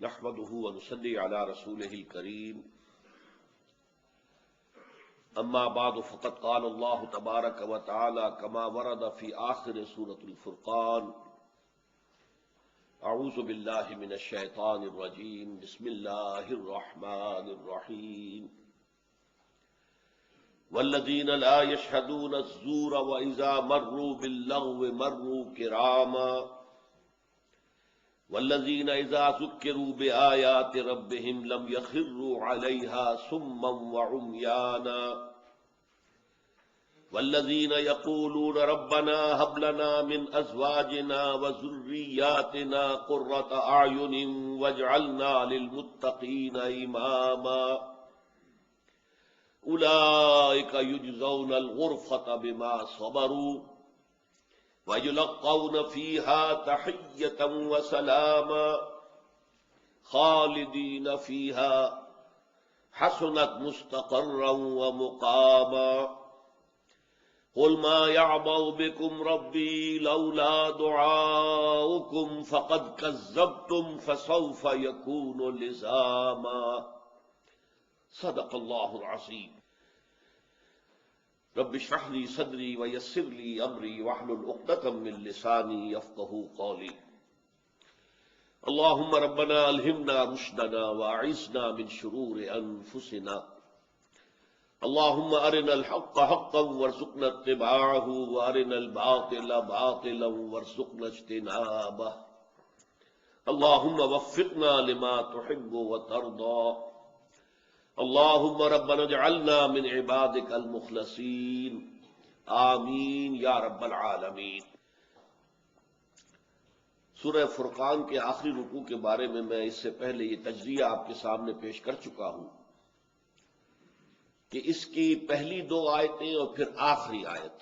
نحمده ونصلي على رسوله الكريم اما بعد فقد قال الله تبارك وتعالى كما ورد في آخر سورة الفرقان اعوذ بالله من الشيطان الرجيم بسم الله الرحمن الرحيم والذين لا يشهدون الزور وإذا مروا باللغو مروا كراما والذين إذا ذكروا بآيات ربهم لم يخروا عليها صما وعميانا والذين يقولون ربنا هب لنا من أزواجنا وذرياتنا قرة أعين واجعلنا للمتقين إماما أولئك يجزون الغرفة بما صبروا وَيُلَقَّوْنَ فِيهَا تَحِيَّةً وَسَلَامًا خَالِدِينَ فِيهَا حَسُنَتْ مُسْتَقَرًّا وَمُقَامًا قُلْ مَا يَعْبَأُ بِكُمْ رَبِّي لَوْلَا دُعَاؤُكُمْ فَقَدْ كَذَّبْتُمْ فَسَوْفَ يَكُونُ لِزَامًا صدق اللہ العظیم۔ رب اشرح لي صدري ويسر لي امري واحلل عقدة من لساني يفقهوا قولي۔ اللهم ربنا الهمنا رشدنا واعصمنا من شرور انفسنا، اللهم ارنا الحق حقا وارزقنا اتباعه وارنا الباطل باطلا وارزقنا اجتنابه، اللهم وفقنا لما تحب وترضى، اللهم ربنا اجعلنا من عبادك المخلصین آمین یا رب العالمین۔ سورہ فرقان کے آخری رکوع کے بارے میں اس سے پہلے یہ تجزیہ آپ کے سامنے پیش کر چکا ہوں کہ اس کی پہلی دو آیتیں اور پھر آخری آیت،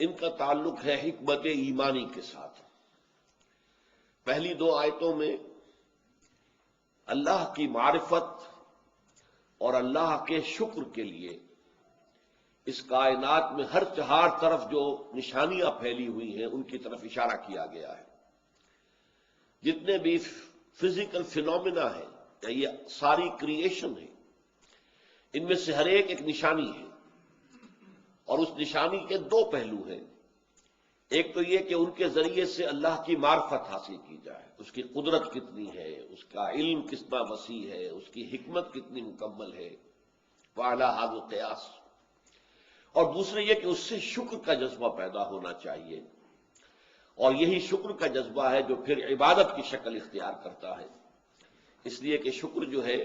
ان کا تعلق ہے حکمت ایمانی کے ساتھ۔ پہلی دو آیتوں میں اللہ کی معرفت اور اللہ کے شکر کے لیے اس کائنات میں ہر چہار طرف جو نشانیاں پھیلی ہوئی ہیں ان کی طرف اشارہ کیا گیا ہے۔ جتنے بھی فزیکل فینومینا ہیں یا یہ ساری کریشن ہے، ان میں سے ہر ایک نشانی ہے، اور اس نشانی کے دو پہلو ہیں۔ ایک تو یہ کہ ان کے ذریعے سے اللہ کی معرفت حاصل کی جائے، اس کی قدرت کتنی ہے، اس کا علم کتنا وسیع ہے، اس کی حکمت کتنی مکمل ہے، وَعَلَىٰ هَذَا الْقِيَاسِ۔ اور دوسرے یہ کہ اس سے شکر کا جذبہ پیدا ہونا چاہیے، اور یہی شکر کا جذبہ ہے جو پھر عبادت کی شکل اختیار کرتا ہے۔ اس لیے کہ شکر جو ہے،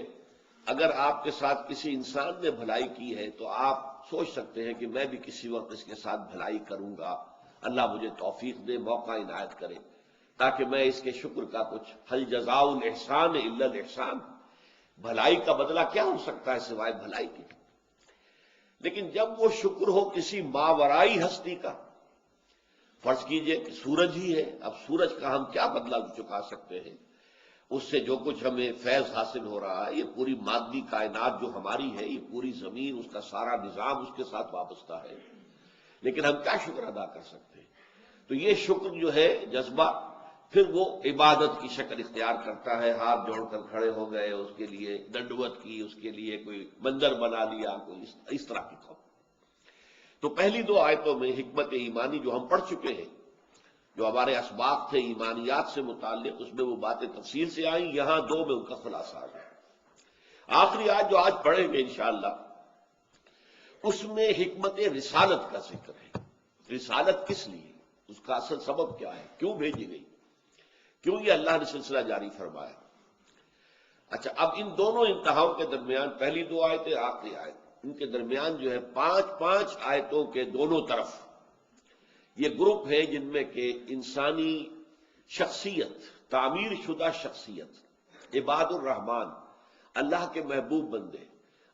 اگر آپ کے ساتھ کسی انسان نے بھلائی کی ہے تو آپ سوچ سکتے ہیں کہ میں بھی کسی وقت اس کے ساتھ بھلائی کروں گا، اللہ مجھے توفیق دے، موقع عنایت کرے تاکہ میں اس کے شکر کا کچھ هل جزاء الاحسان الا الاحسان، بھلائی کا بدلہ کیا ہو سکتا ہے سوائے بھلائی کے۔ لیکن جب وہ شکر ہو کسی ماورائی ہستی کا، فرض کیجئے کہ سورج ہی ہے، اب سورج کا ہم کیا بدلہ چکا سکتے ہیں؟ اس سے جو کچھ ہمیں فیض حاصل ہو رہا ہے، یہ پوری مادی کائنات جو ہماری ہے، یہ پوری زمین، اس کا سارا نظام اس کے ساتھ وابستہ ہے، لیکن ہم کیا شکر ادا کر سکتے ہیں؟ تو یہ شکر جو ہے جذبہ پھر وہ عبادت کی شکل اختیار کرتا ہے، ہاتھ جوڑ کر کھڑے ہو گئے، اس کے لیے ڈنڈوت کی، اس کے لیے کوئی منظر بنا لیا، کوئی اس طرح کی قوم۔ تو پہلی دو آیتوں میں حکمت ایمانی جو ہم پڑھ چکے ہیں، جو ہمارے اسباق تھے ایمانیات سے متعلق، اس میں وہ باتیں تفصیل سے آئیں، یہاں دو میں ان کا خلاصہ ہے۔ آخری آیت جو آج پڑھیں گے انشاءاللہ، اس میں حکمت رسالت کا ذکر ہے۔ رسالت کس لیے، اس کا اصل سبب کیا ہے، کیوں بھیجی گئی، کیوں یہ اللہ نے سلسلہ جاری فرمایا۔ اچھا، اب ان دونوں انتہاؤں کے درمیان، پہلی دو آیتیں آخری آیت، ان کے درمیان جو ہے پانچ آیتوں کے دونوں طرف یہ گروپ ہے جن میں کہ انسانی شخصیت، تعمیر شدہ شخصیت، عباد الرحمن، اللہ کے محبوب بندے،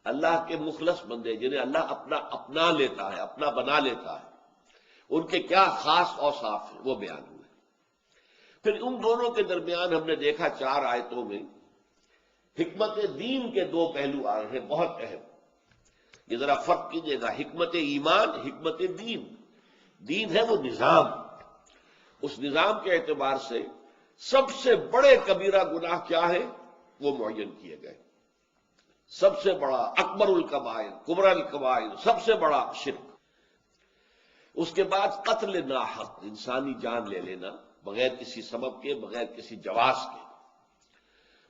اللہ کے مخلص بندے، جنہیں اللہ اپنا لیتا ہے، اپنا بنا لیتا ہے، ان کے کیا خاص اوصاف ہیں وہ بیان ہوئے۔ پھر ان دونوں کے درمیان ہم نے دیکھا چار آیتوں میں حکمت دین کے دو پہلو آ رہے ہیں، بہت اہم۔ یہ ذرا فرق کیجئے گا، حکمت ایمان، حکمت دین۔ دین ہے وہ نظام، اس نظام کے اعتبار سے سب سے بڑے کبیرہ گناہ کیا ہے وہ معین کیے گئے. سب سے بڑا اکبر الکبائر، کبرى الکبائر، سب سے بڑا شرک. اس کے بعد قتل ناحق، انسانی جان لے لینا بغیر کسی سبب کے، بغیر کسی جواز کے.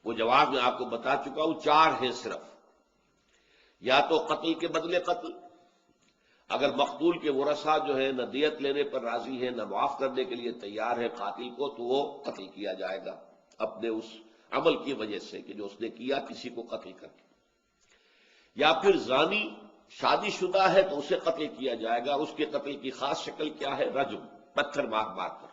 وہ جواز میں آپ کو بتا چکا ہوں 4 ہیں صرف. یا تو قتل کے بدلے قتل، اگر مقتول کے ورثاء جو ہے نہ دیت لینے پر راضی ہیں نہ معاف کرنے کے لیے تیار ہے قاتل کو، تو وہ قتل کیا جائے گا اپنے اس عمل کی وجہ سے کہ جو اس نے کیا کسی کو قتل کر کے. یا پھر زانی شادی شدہ ہے تو اسے قتل کیا جائے گا. اس کے قتل کی خاص شکل کیا ہے؟ رجم، پتھر مار مار کر.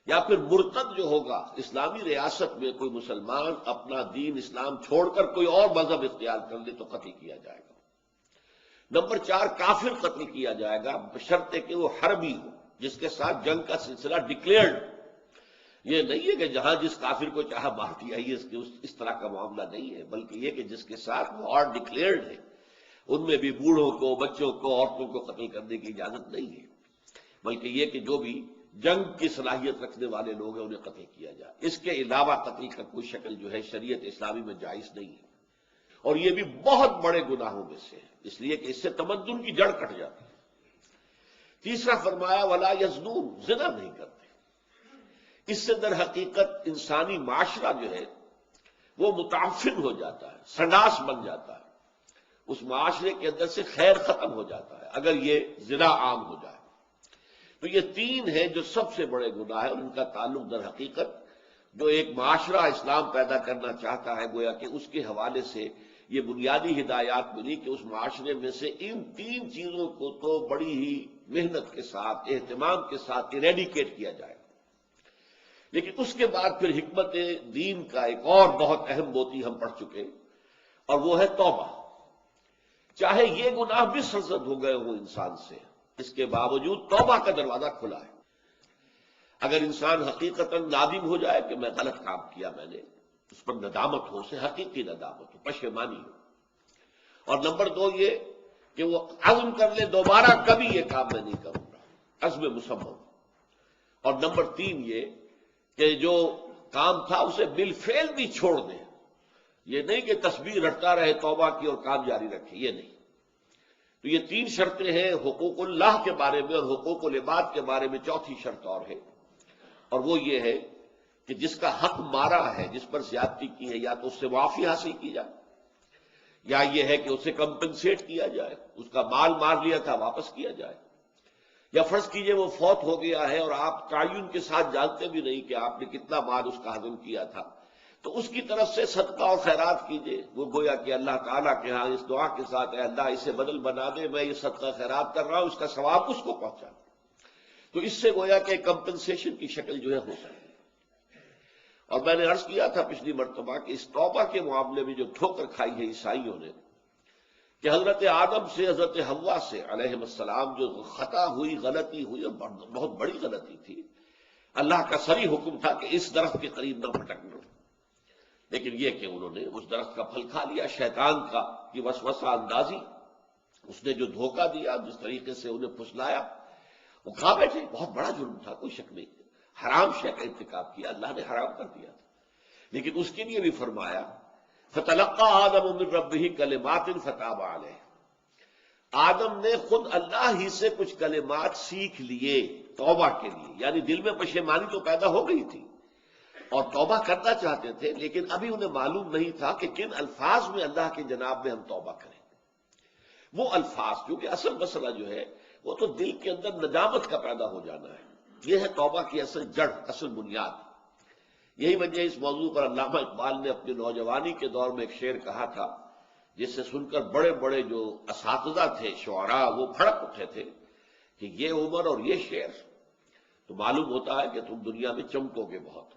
یا پھر مرتد جو ہوگا، اسلامی ریاست میں کوئی مسلمان اپنا دین اسلام چھوڑ کر کوئی اور مذہب اختیار کر لے تو قتل کیا جائے گا. نمبر 4 کافر قتل کیا جائے گا بشرطے کہ وہ حربی ہو، جس کے ساتھ جنگ کا سلسلہ ڈکلیئرڈ. یہ نہیں ہے کہ جہاں جس کافر کو چاہا مار دیا، یہ اس طرح کا معاملہ نہیں ہے، بلکہ یہ کہ جس کے ساتھ وار ڈکلیئرڈ ہے. ان میں بھی بوڑھوں کو، بچوں کو، عورتوں کو قتل کرنے کی اجازت نہیں ہے، بلکہ یہ کہ جو بھی جنگ کی صلاحیت رکھنے والے لوگ ہیں انہیں قتل کیا جائے. اس کے علاوہ قتل کا کوئی شکل جو ہے شریعت اسلامی میں جائز نہیں ہے. اور یہ بھی بہت بڑے گناہوں میں سے ہے، اس لیے کہ اس سے تمدن کی جڑ کٹ جاتی ہے. تیسرا فرمایا ولا یزنون، زنا نہیں کرتے. اس سے در حقیقت انسانی معاشرہ جو ہے وہ متعفن ہو جاتا ہے، سنڈاس بن جاتا ہے. اس معاشرے کے اندر سے خیر ختم ہو جاتا ہے اگر یہ زنا عام ہو جائے. تو یہ 3 ہیں جو سب سے بڑے گناہ ہیں، اور ان کا تعلق در حقیقت جو ایک معاشرہ اسلام پیدا کرنا چاہتا ہے، گویا کہ اس کے حوالے سے یہ بنیادی ہدایات ملی کہ اس معاشرے میں سے ان 3 چیزوں کو تو بڑی ہی محنت کے ساتھ، اہتمام کے ساتھ ایریڈیکیٹ کیا جائے. لیکن اس کے بعد پھر حکمت دین کا ایک اور بہت اہم موتی ہم پڑھ چکے، اور وہ ہے توبہ. چاہے یہ گناہ بھی سرزد ہو گئے ہوں انسان سے، اس کے باوجود توبہ کا دروازہ کھلا ہے. اگر انسان حقیقتاً نادم ہو جائے کہ میں غلط کام کیا، میں نے اس پر ندامت ہو، اسے حقیقی ندامت ہو، پشیمانی ہو. اور نمبر 2 یہ کہ وہ عزم کر لے دوبارہ کبھی یہ کام میں نہیں کروں گا، عزم مصمم. اور نمبر 3 یہ کہ جو کام تھا اسے بالفعل بھی چھوڑ دے. یہ نہیں کہ تسبیح رٹتا رہے توبہ کی اور کام جاری رکھے، یہ نہیں. تو یہ 3 شرطیں ہیں حقوق اللہ کے بارے میں، اور حقوق العباد کے بارے میں 4تھی شرط اور ہے، اور وہ یہ ہے کہ جس کا حق مارا ہے، جس پر زیادتی کی ہے، یا تو اس سے معافی حاصل کی جائے، یا یہ ہے کہ اسے کمپنسیٹ کیا جائے، اس کا مال مار لیا تھا واپس کیا جائے. یا فرض کیجئے وہ فوت ہو گیا ہے اور آپ تعین کے ساتھ جانتے بھی نہیں کہ آپ نے کتنا مال اس کا ہضم کیا تھا، تو اس کی طرف سے صدقہ اور خیرات کیجئے. وہ گویا کہ اللہ تعالیٰ کے ہاں اس دعا کے ساتھ اے اللہ اسے بدل بنا دے، میں یہ صدقہ خیرات کر رہا ہوں، اس کا ثواب اس کو پہنچا. تو اس سے گویا کہ کمپنسیشن کی شکل جو ہے ہو سکتی. اور میں نے عرض کیا تھا پچھلی مرتبہ کہ اس توبہ کے معاملے میں جو ٹھوکر کھائی ہے عیسائیوں نے، کہ حضرت آدم سے حضرت حوا سے علیہ السلام جو خطا ہوئی، غلطی ہوئی، بہت بڑی غلطی تھی. اللہ کا صریح حکم تھا کہ اس درخت کے قریب نہ بھٹکنا، لیکن یہ کہ انہوں نے اس درخت کا پھل کھا لیا. شیطان کی وسوسہ اندازی، اس نے جو دھوکہ دیا، جس طریقے سے انہیں پھسلایا، وہ کھا بیٹھے. بہت بڑا جرم تھا، کوئی شک نہیں. حرام شے کا ارتکاب کیا، اللہ نے حرام کر دیا تھا. لیکن اس کے لیے بھی فرمایا فَتَلَقَّىٰ آدَمُ مِن رَّبِّهِ كَلِمَاتٍ فَتَابَ عَلَيْهِ. آدم نے خود اللہ ہی سے کچھ کلمات سیکھ لیے توبہ کے لیے، یعنی دل میں پشیمانی تو پیدا ہو گئی تھی اور توبہ کرنا چاہتے تھے، لیکن ابھی انہیں معلوم نہیں تھا کہ کن الفاظ میں اللہ کے جناب میں ہم توبہ کریں. وہ الفاظ کیونکہ اصل مسئلہ جو ہے وہ تو دل کے اندر ندامت کا پیدا ہو جانا ہے. یہ ہے توبہ کی اصل جڑ، اصل بنیاد. یہی وجہ اس موضوع پر علامہ اقبال نے اپنی نوجوانی کے دور میں ایک شعر کہا تھا، جس سے سن کر بڑے بڑے جو اساتذہ تھے، شعراء، وہ بھڑک اٹھے تھے کہ یہ عمر اور یہ شعر، تو معلوم ہوتا ہے کہ تم دنیا میں چمکو گے بہت.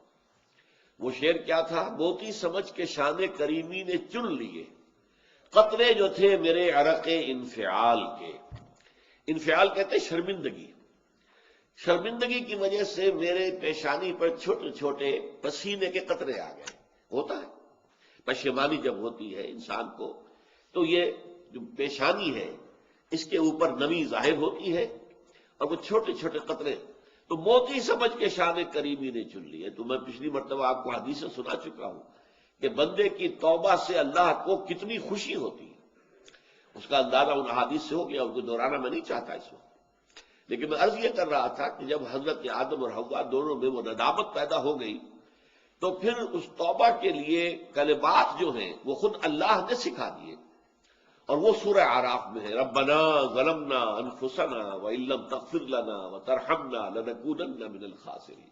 وہ شعر کیا تھا؟ موتی سمجھ کے شان کریمی نے چن لیے قطرے جو تھے میرے عرق انفعال کے. انفعال کہتے شرمندگی. شرمندگی کی وجہ سے میرے پیشانی پر چھوٹے چھوٹے پسینے کے قطرے آ گئے. ہوتا ہے پشیمانی جب ہوتی ہے انسان کو، تو یہ جو پیشانی ہے اس کے اوپر نمی ظاہر ہوتی ہے، اور وہ چھوٹے چھوٹے قطرے تو موتی سمجھ کے شان کریمی نے چن لی ہے. تو میں پچھلی مرتبہ آپ کو حدیثیں سنا چکا ہوں کہ بندے کی توبہ سے اللہ کو کتنی خوشی ہوتی ہے. اس کا اندازہ ان حدیث سے ہو گیا، ان کو دہرانا میں نہیں چاہتا اس وقت. لیکن میں عرض یہ کر رہا تھا کہ جب حضرت آدم اور حوا دونوں میں وہ ندامت پیدا ہو گئی تو پھر اس توبہ کے لیے کلمات جو ہیں وہ خود اللہ نے سکھا دیے، اور وہ سورہ اعراف میں ہے، ربنا ظلمنا انفسنا وان لم تغفر لنا وترحمنا لنکونن من الخاسرین.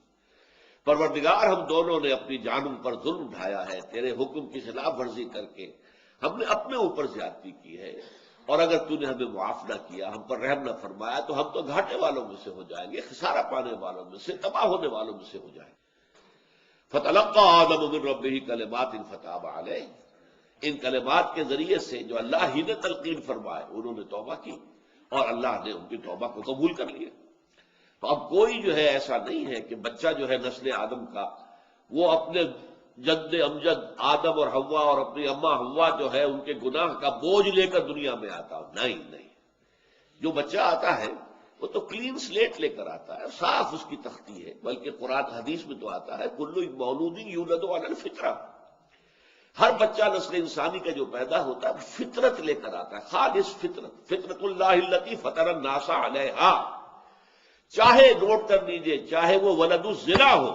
پروردگار ہم دونوں نے اپنی جانوں پر ظلم اٹھایا ہے، تیرے حکم کی خلاف ورزی کر کے ہم نے اپنے اوپر زیادتی کی ہے، اور اگر تو نے ہمیں معاف نہ کیا، ہم پر رحم نہ فرمایا تو ہم تو گھاٹے والوں میں سے ہو جائیں گے، خسارہ پانے والوں میں سے، تباہ ہونے والوں میں سے ہو جائیں گے. فتلقى آدم من ربه کلمات فتاب علیہ. ان کلمات کے ذریعے سے جو اللہ ہی نے تلقین فرمائے انہوں نے توبہ کی، اور اللہ نے ان کی توبہ کو قبول کر لیا. تو اب کوئی جو ہے ایسا نہیں ہے کہ بچہ جو ہے نسل آدم کا وہ اپنے جد امجد آدم اور حوا اور اپنی اماں حوا جو ہے ان کے گناہ کا بوجھ لے کر دنیا میں آتا ہو. نہیں، جو بچہ آتا ہے وہ تو کلین سلیٹ لے کر آتا ہے، صاف اس کی تختی ہے. بلکہ قرآن حدیث میں تو آتا ہے کل مولود یولد علی الفطرہ. ہر بچہ نسل انسانی کا جو پیدا ہوتا ہے فطرت لے کر آتا ہے، خالص فطرت، فطرت اللہ التی فطر الناس علیہا. چاہے نوٹ کر لیجیے، چاہے وہ ولد الزنا ہو،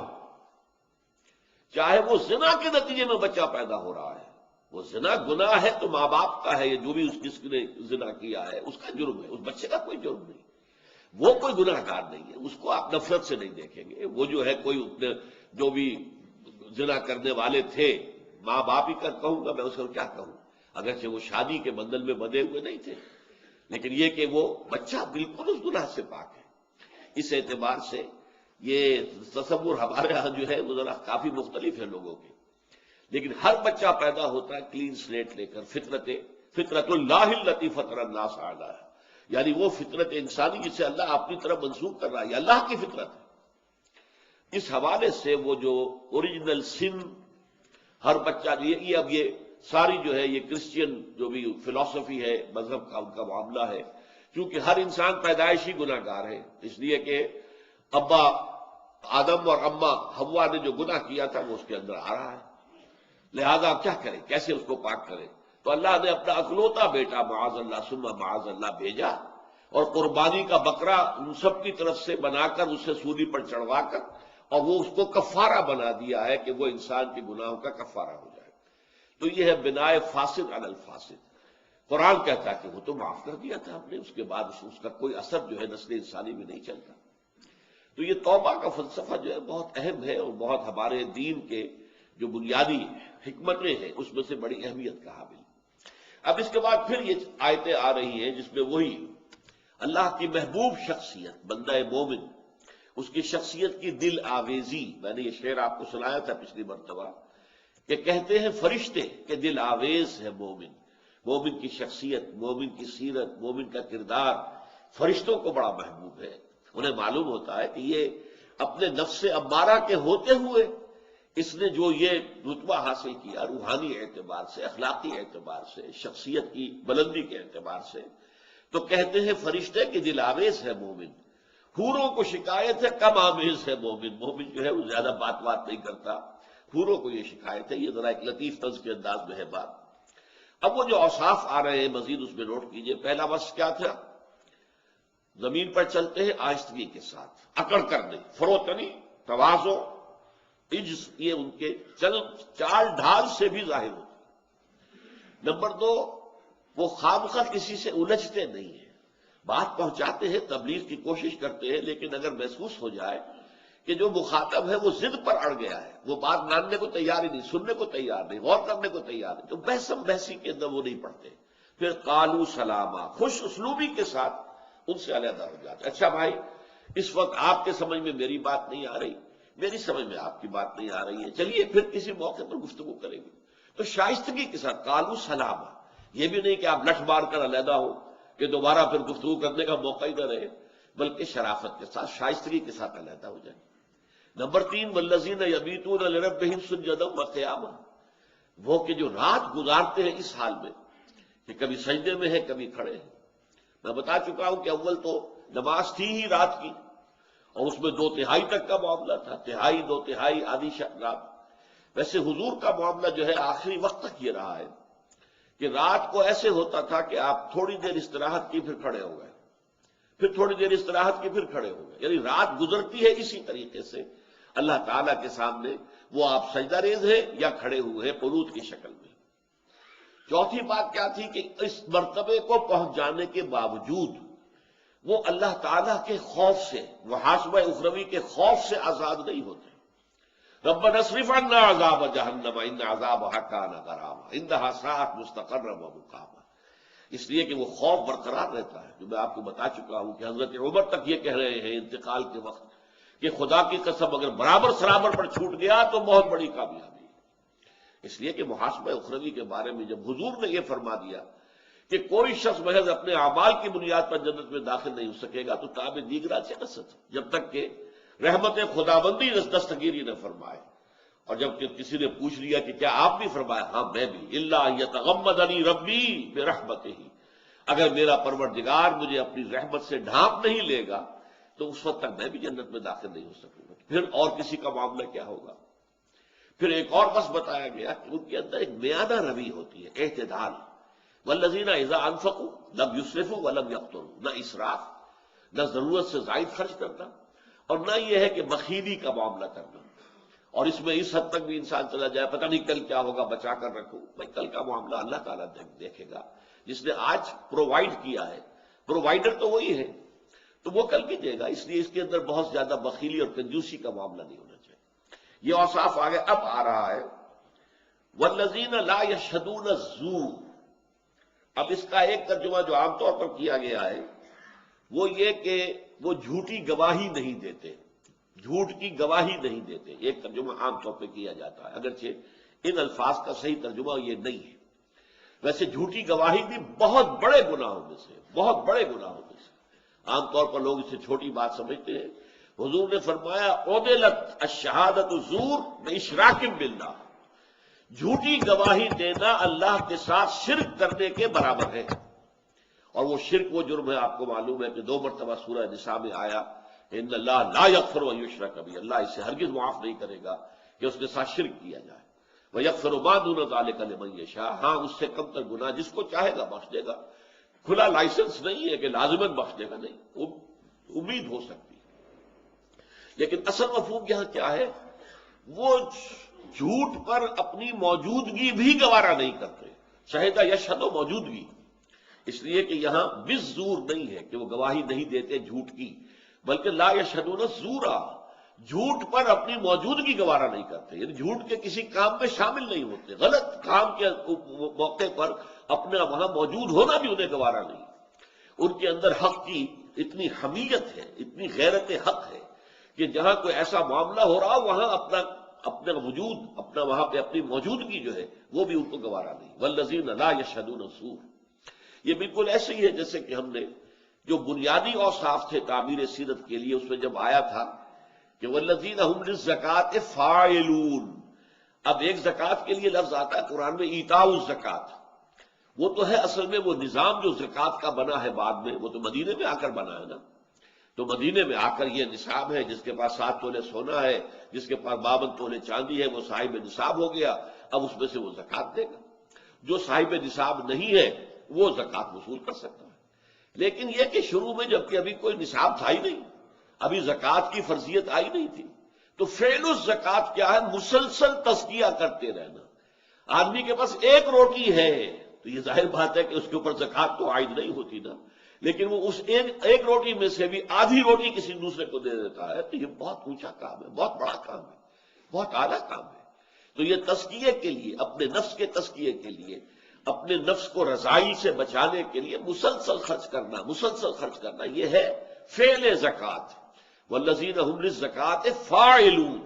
چاہے وہ زنا کے نتیجے میں بچہ پیدا ہو رہا ہے، وہ زنا گناہ ہے تو ماں باپ کا ہے، یہ جو بھی جس نے زنا کیا ہے اس کا جرم ہے، اس بچے کا کوئی جرم نہیں، وہ کوئی گناہ گار نہیں ہے، اس کو آپ نفرت سے نہیں دیکھیں گے. وہ جو ہے کوئی جو بھی زنا کرنے والے تھے، ماں باپ ہی کر کہوں گا میں اس کو کیا کہوں، اگرچہ وہ شادی کے بندھن میں بندھے ہوئے نہیں تھے، لیکن یہ کہ وہ بچہ بالکل اس گناہ سے پاک ہے. اس اعتبار سے یہ تصور ہمارے ہاں جو ہے وہ ذرا کافی مختلف ہے لوگوں کے. لیکن ہر بچہ پیدا ہوتا ہے کلین سلیٹ لے کر، فطرت اللہ التی فطر الناس علیہا، یعنی وہ فطرت انسانی جسے اللہ اپنی طرف منسوخ کر رہا ہے، یہ اللہ کی فطرت ہے. اس حوالے سے وہ جو اوریجنل سن ہر بچہ اب یہ ساری جو ہے یہ کرسچین جو بھی فلسفی ہے، مذہب کا ان کا معاملہ ہے، کیونکہ ہر انسان پیدائشی گناہ گار ہے، اس لیے کہ ابا آدم اور اماں حوا نے جو گناہ کیا تھا وہ اس کے اندر آ رہا ہے. لہذا کیا کریں، کیسے اس کو پاک کریں؟ تو اللہ نے اپنا اکلوتا بیٹا معاذ اللہ ثم معاذ اللہ بھیجا، اور قربانی کا بکرا ان سب کی طرف سے بنا کر اسے سولی پر چڑھوا کر، اور وہ اس کو کفارہ بنا دیا ہے کہ وہ انسان کے گناہوں کا کفارہ ہو جائے. تو یہ ہے بنائے فاسد علی الفاسد. قرآن کہتا ہے کہ وہ تو معاف کر دیا تھا ہم نے، اس کے بعد اس کا کوئی اثر جو ہے نسل انسانی میں نہیں چلتا. تو یہ توبہ کا فلسفہ جو ہے بہت اہم ہے، اور بہت ہمارے دین کے جو بنیادی حکمتیں ہیں اس میں سے بڑی اہمیت کا حامل. اب اس کے بعد پھر یہ آیتیں آ رہی ہیں جس میں وہی اللہ کی محبوب شخصیت بندہ مومن، اس کی شخصیت کی دل آویزی. میں نے یہ شعر آپ کو سنایا تھا پچھلی مرتبہ کہ کہتے ہیں فرشتے کہ دل آویز ہے مومن. مومن کی شخصیت، مومن کی سیرت، مومن کا کردار فرشتوں کو بڑا محبوب ہے. انہیں معلوم ہوتا ہے کہ یہ اپنے نفس امارہ کے ہوتے ہوئے اس نے جو یہ رتبہ حاصل کیا روحانی اعتبار سے، اخلاقی اعتبار سے، شخصیت کی بلندی کے اعتبار سے، تو کہتے ہیں فرشتے کہ دل آویز ہے مومن. حوروں کو شکایت ہے کم آمیز ہے مومن. مومن جو ہے وہ زیادہ بات نہیں کرتا، حوروں کو یہ شکایت ہے. یہ ذرا ایک لطیف طرز کے انداز میں ہے بات. اب وہ جو اوصاف آ رہے ہیں مزید اس میں نوٹ کیجئے. پہلا وصف کیا تھا؟ زمین پر چلتے ہیں آہستگی کے ساتھ، اکڑ کر نہیں، فروتنی، تواضع، عجز، یہ ان کے چال ڈھال سے بھی ظاہر ہوتا. نمبر دو، وہ خامخواہ کسی سے الجھتے نہیں ہیں، بات پہنچاتے ہیں، تبلیغ کی کوشش کرتے ہیں، لیکن اگر محسوس ہو جائے کہ جو مخاطب ہے وہ ضد پر اڑ گیا ہے، وہ بات ماننے کو تیار ہی نہیں، سننے کو تیار نہیں، غور کرنے کو تیار نہیں، تو بحثم بحثی کے اندر وہ نہیں پڑتے. پھر قالوا سلاما، خوش اسلوبی کے ساتھ ان سے علیحدہ ہو جاتے. اچھا بھائی، اس وقت آپ کے سمجھ میں میری بات نہیں آ رہی، میری سمجھ میں آپ کی بات نہیں آ رہی ہے، چلیے پھر کسی موقع پر گفتگو کریں گے. تو شائستگی کے ساتھ قالوا سلاما، یہ بھی نہیں کہ آپ لٹھ مار کر علیحدہ ہو کہ دوبارہ پھر گفتگو کرنے کا موقع ہی نہ رہے، بلکہ شرافت کے ساتھ، شائستگی کے ساتھ علیحدہ ہو جائیں. نمبر تین، والذین یبیتون لربہم سجدا وقیاما، وہ کہ جو رات گزارتے ہیں اس حال میں کہ کبھی سجدے میں ہے کبھی کھڑے ہیں. میں بتا چکا ہوں کہ اول تو نماز تھی ہی رات کی، اور اس میں 2/3 تک کا معاملہ تھا، 1/3 2/3 آدھی رات۔ ویسے حضور کا معاملہ جو ہے آخری وقت تک یہ رہا ہے کہ رات کو ایسے ہوتا تھا کہ آپ تھوڑی دیر استراحت کی پھر کھڑے ہو گئے، پھر تھوڑی دیر استراحت کی پھر کھڑے ہو گئے، یعنی رات گزرتی ہے اسی طریقے سے اللہ تعالیٰ کے سامنے، وہ آپ سجدہ ریز ہیں یا کھڑے ہوئے ہیں قنوت کی شکل میں۔ چوتھی بات کیا تھی کہ اس مرتبے کو پہنچ جانے کے باوجود وہ اللہ تعالیٰ کے خوف سے، محاسبہ اخروی کے خوف سے آزاد نہیں ہوتے۔ ربنا اصرف عنا عذاب جہنم ان عذابها کان غراما انها ساءت مستقرا ومقاما، اس لیے کہ وہ خوف برقرار رہتا ہے، جو میں آپ کو بتا چکا ہوں کہ حضرت عمر تک یہ کہہ رہے ہیں انتقال کے وقت کہ خدا کی قسم اگر برابر سرابر پر چھوٹ گیا تو بہت بڑی کامیابی ہے۔ اس لیے کہ محاسبہ اخروی کے بارے میں جب حضور نے یہ فرما دیا کہ کوئی شخص محض اپنے اعمال کی بنیاد پر جنت میں داخل نہیں ہو سکے گا تو تاب دیگرہ سے نسط، جب تک کہ رحمت خداوندی دستگیری نہ فرمائے۔ اور جب کہ کسی نے پوچھ لیا کہ کیا آپ بھی فرمایا، ہاں میں بھی، الا یتغمدنی ربی برحمتہ، اگر میرا پروردگار مجھے اپنی رحمت سے ڈھانپ نہیں لے گا تو اس وقت تک میں بھی جنت میں داخل نہیں ہو سکوں گا، پھر اور کسی کا معاملہ کیا ہوگا۔ پھر ایک اور بس بتایا گیا کہ ان کے اندر ایک میانہ روی ہوتی ہے، اعتدال، والذین اذا انفقوا لم یسرفوا ولم یقتروا، نہ اسراف، نہ ضرورت سے زائد خرچ کرنا، اور نہ یہ ہے کہ بخیلی کا معاملہ کرنا، اور اس میں اس حد تک بھی انسان چلا جائے پتہ نہیں کل کیا ہوگا بچا کر رکھوں، بھائی کل کا معاملہ اللہ تعالیٰ دیکھے گا، جس نے آج پرووائڈ کیا ہے، پرووائڈر تو وہی ہے تو وہ کل بھی دے گا، اس لیے اس کے اندر بہت زیادہ بخیلی اور کنجوسی کا معاملہ نہیں ہونا چاہیے۔ یہ اوصاف آگے اب آ رہا ہے والذین لا یشہدون الزور۔ اب اس کا ایک ترجمہ جو عام طور پر کیا گیا ہے وہ یہ کہ وہ جھوٹی گواہی نہیں دیتے، جھوٹ کی گواہی نہیں دیتے، ایک ترجمہ عام طور پہ کیا جاتا ہے، اگرچہ ان الفاظ کا صحیح ترجمہ یہ نہیں ہے۔ ویسے جھوٹی گواہی بھی بہت بڑے گناہوں میں سے، بہت بڑے گناہوں میں سے، عام طور پر لوگ اسے چھوٹی بات سمجھتے ہیں۔ حضور نے فرمایا عدلت الشہادۃ زور باشراک باللہ، جھوٹی گواہی دینا اللہ کے ساتھ شرک کرنے کے برابر ہے، اور وہ شرک وہ جرم ہے، آپ کو معلوم ہے کہ 2 مرتبہ سورہ نساء میں آیا ان اللہ لا یغفر ان یشرک بہ، اللہ اسے ہرگز معاف نہیں کرے گا کہ اس کے ساتھ شرک کیا جائے، ویغفر ما دون ذلک لمن یشاء، ہاں اس سے کم تر گناہ جس کو چاہے گا بخش دے گا، کھلا لائسنس نہیں ہے کہ لازماً بخش دے گا، نہیں، امید ہو سکتی ہے۔ لیکن اصل مفہوم یہاں کیا ہے، وہ جھوٹ پر اپنی موجودگی بھی گوارا نہیں کرتے، شہدہ یشہد موجودگی، اس لیے کہ یہاں بالزور نہیں ہے کہ وہ گواہی نہیں دیتے جھوٹ کی، بلکہ لا یشہدون الزورا، جھوٹ پر اپنی موجودگی گوارا نہیں کرتے، یعنی جھوٹ کے کسی کام میں شامل نہیں ہوتے، غلط کام کے موقع پر اپنا وہاں موجود ہونا بھی انہیں گوارا نہیں۔ ان کے اندر حق کی اتنی حمیت ہے، اتنی غیرت حق ہے کہ جہاں کوئی ایسا معاملہ ہو رہا وہاں اپنا وجود، اپنا وہاں پہ اپنی موجودگی جو ہے وہ بھی ان کو گوارا نہیں۔ والذین لا یشہدون الزور، یہ بالکل ایسے ہی ہے جیسے کہ ہم نے جو بنیادی اوصاف تھے تعبیر سیرت کے لیے اس میں جب آیا تھا کہ والذین هم للزکاۃ فاعلون، اب ایک زکوٰۃ کے لیے لفظ آتا ہے قرآن میں ایتاء الزکاۃ، وہ تو ہے اصل میں وہ نظام جو زکوٰۃ کا بنا ہے بعد میں، وہ تو مدینے میں آ کر بنا ہے نا، تو مدینے میں آ کر یہ نصاب ہے، جس کے پاس 7 تولے سونا ہے، جس کے پاس 52 تولے چاندی ہے، وہ صاحب نصاب ہو گیا، اب اس میں سے وہ زکوٰۃ دے گا۔ جو صاحب نصاب نہیں ہے وہ زکوٰۃ وصول کر سکتا ہے، لیکن یہ کہ شروع میں جب کہ ابھی کوئی نصاب تھا ہی نہیں، ابھی زکوٰۃ کی فرضیت آئی نہیں تھی، تو فعل الزکوٰۃ کیا ہے، مسلسل تزکیہ کرتے رہنا۔ آدمی کے پاس ایک روٹی ہے تو یہ ظاہر بات ہے کہ اس کے اوپر زکوٰۃ تو عائد نہیں ہوتی نا، لیکن وہ اس ایک روٹی میں سے بھی آدھی روٹی کسی دوسرے کو دے دیتا ہے، تو یہ بہت اونچا کام ہے، بہت بڑا کام ہے، بہت اعلیٰ کام ہے۔ تو یہ تزکیے کے لیے، اپنے نفس کے تزکیے کے لیے، اپنے نفس کو رذائی سے بچانے کے لیے مسلسل خرچ کرنا، مسلسل خرچ کرنا، یہ ہے فعل زکوٰۃ۔ والذین هم للزکاۃ فاعلون،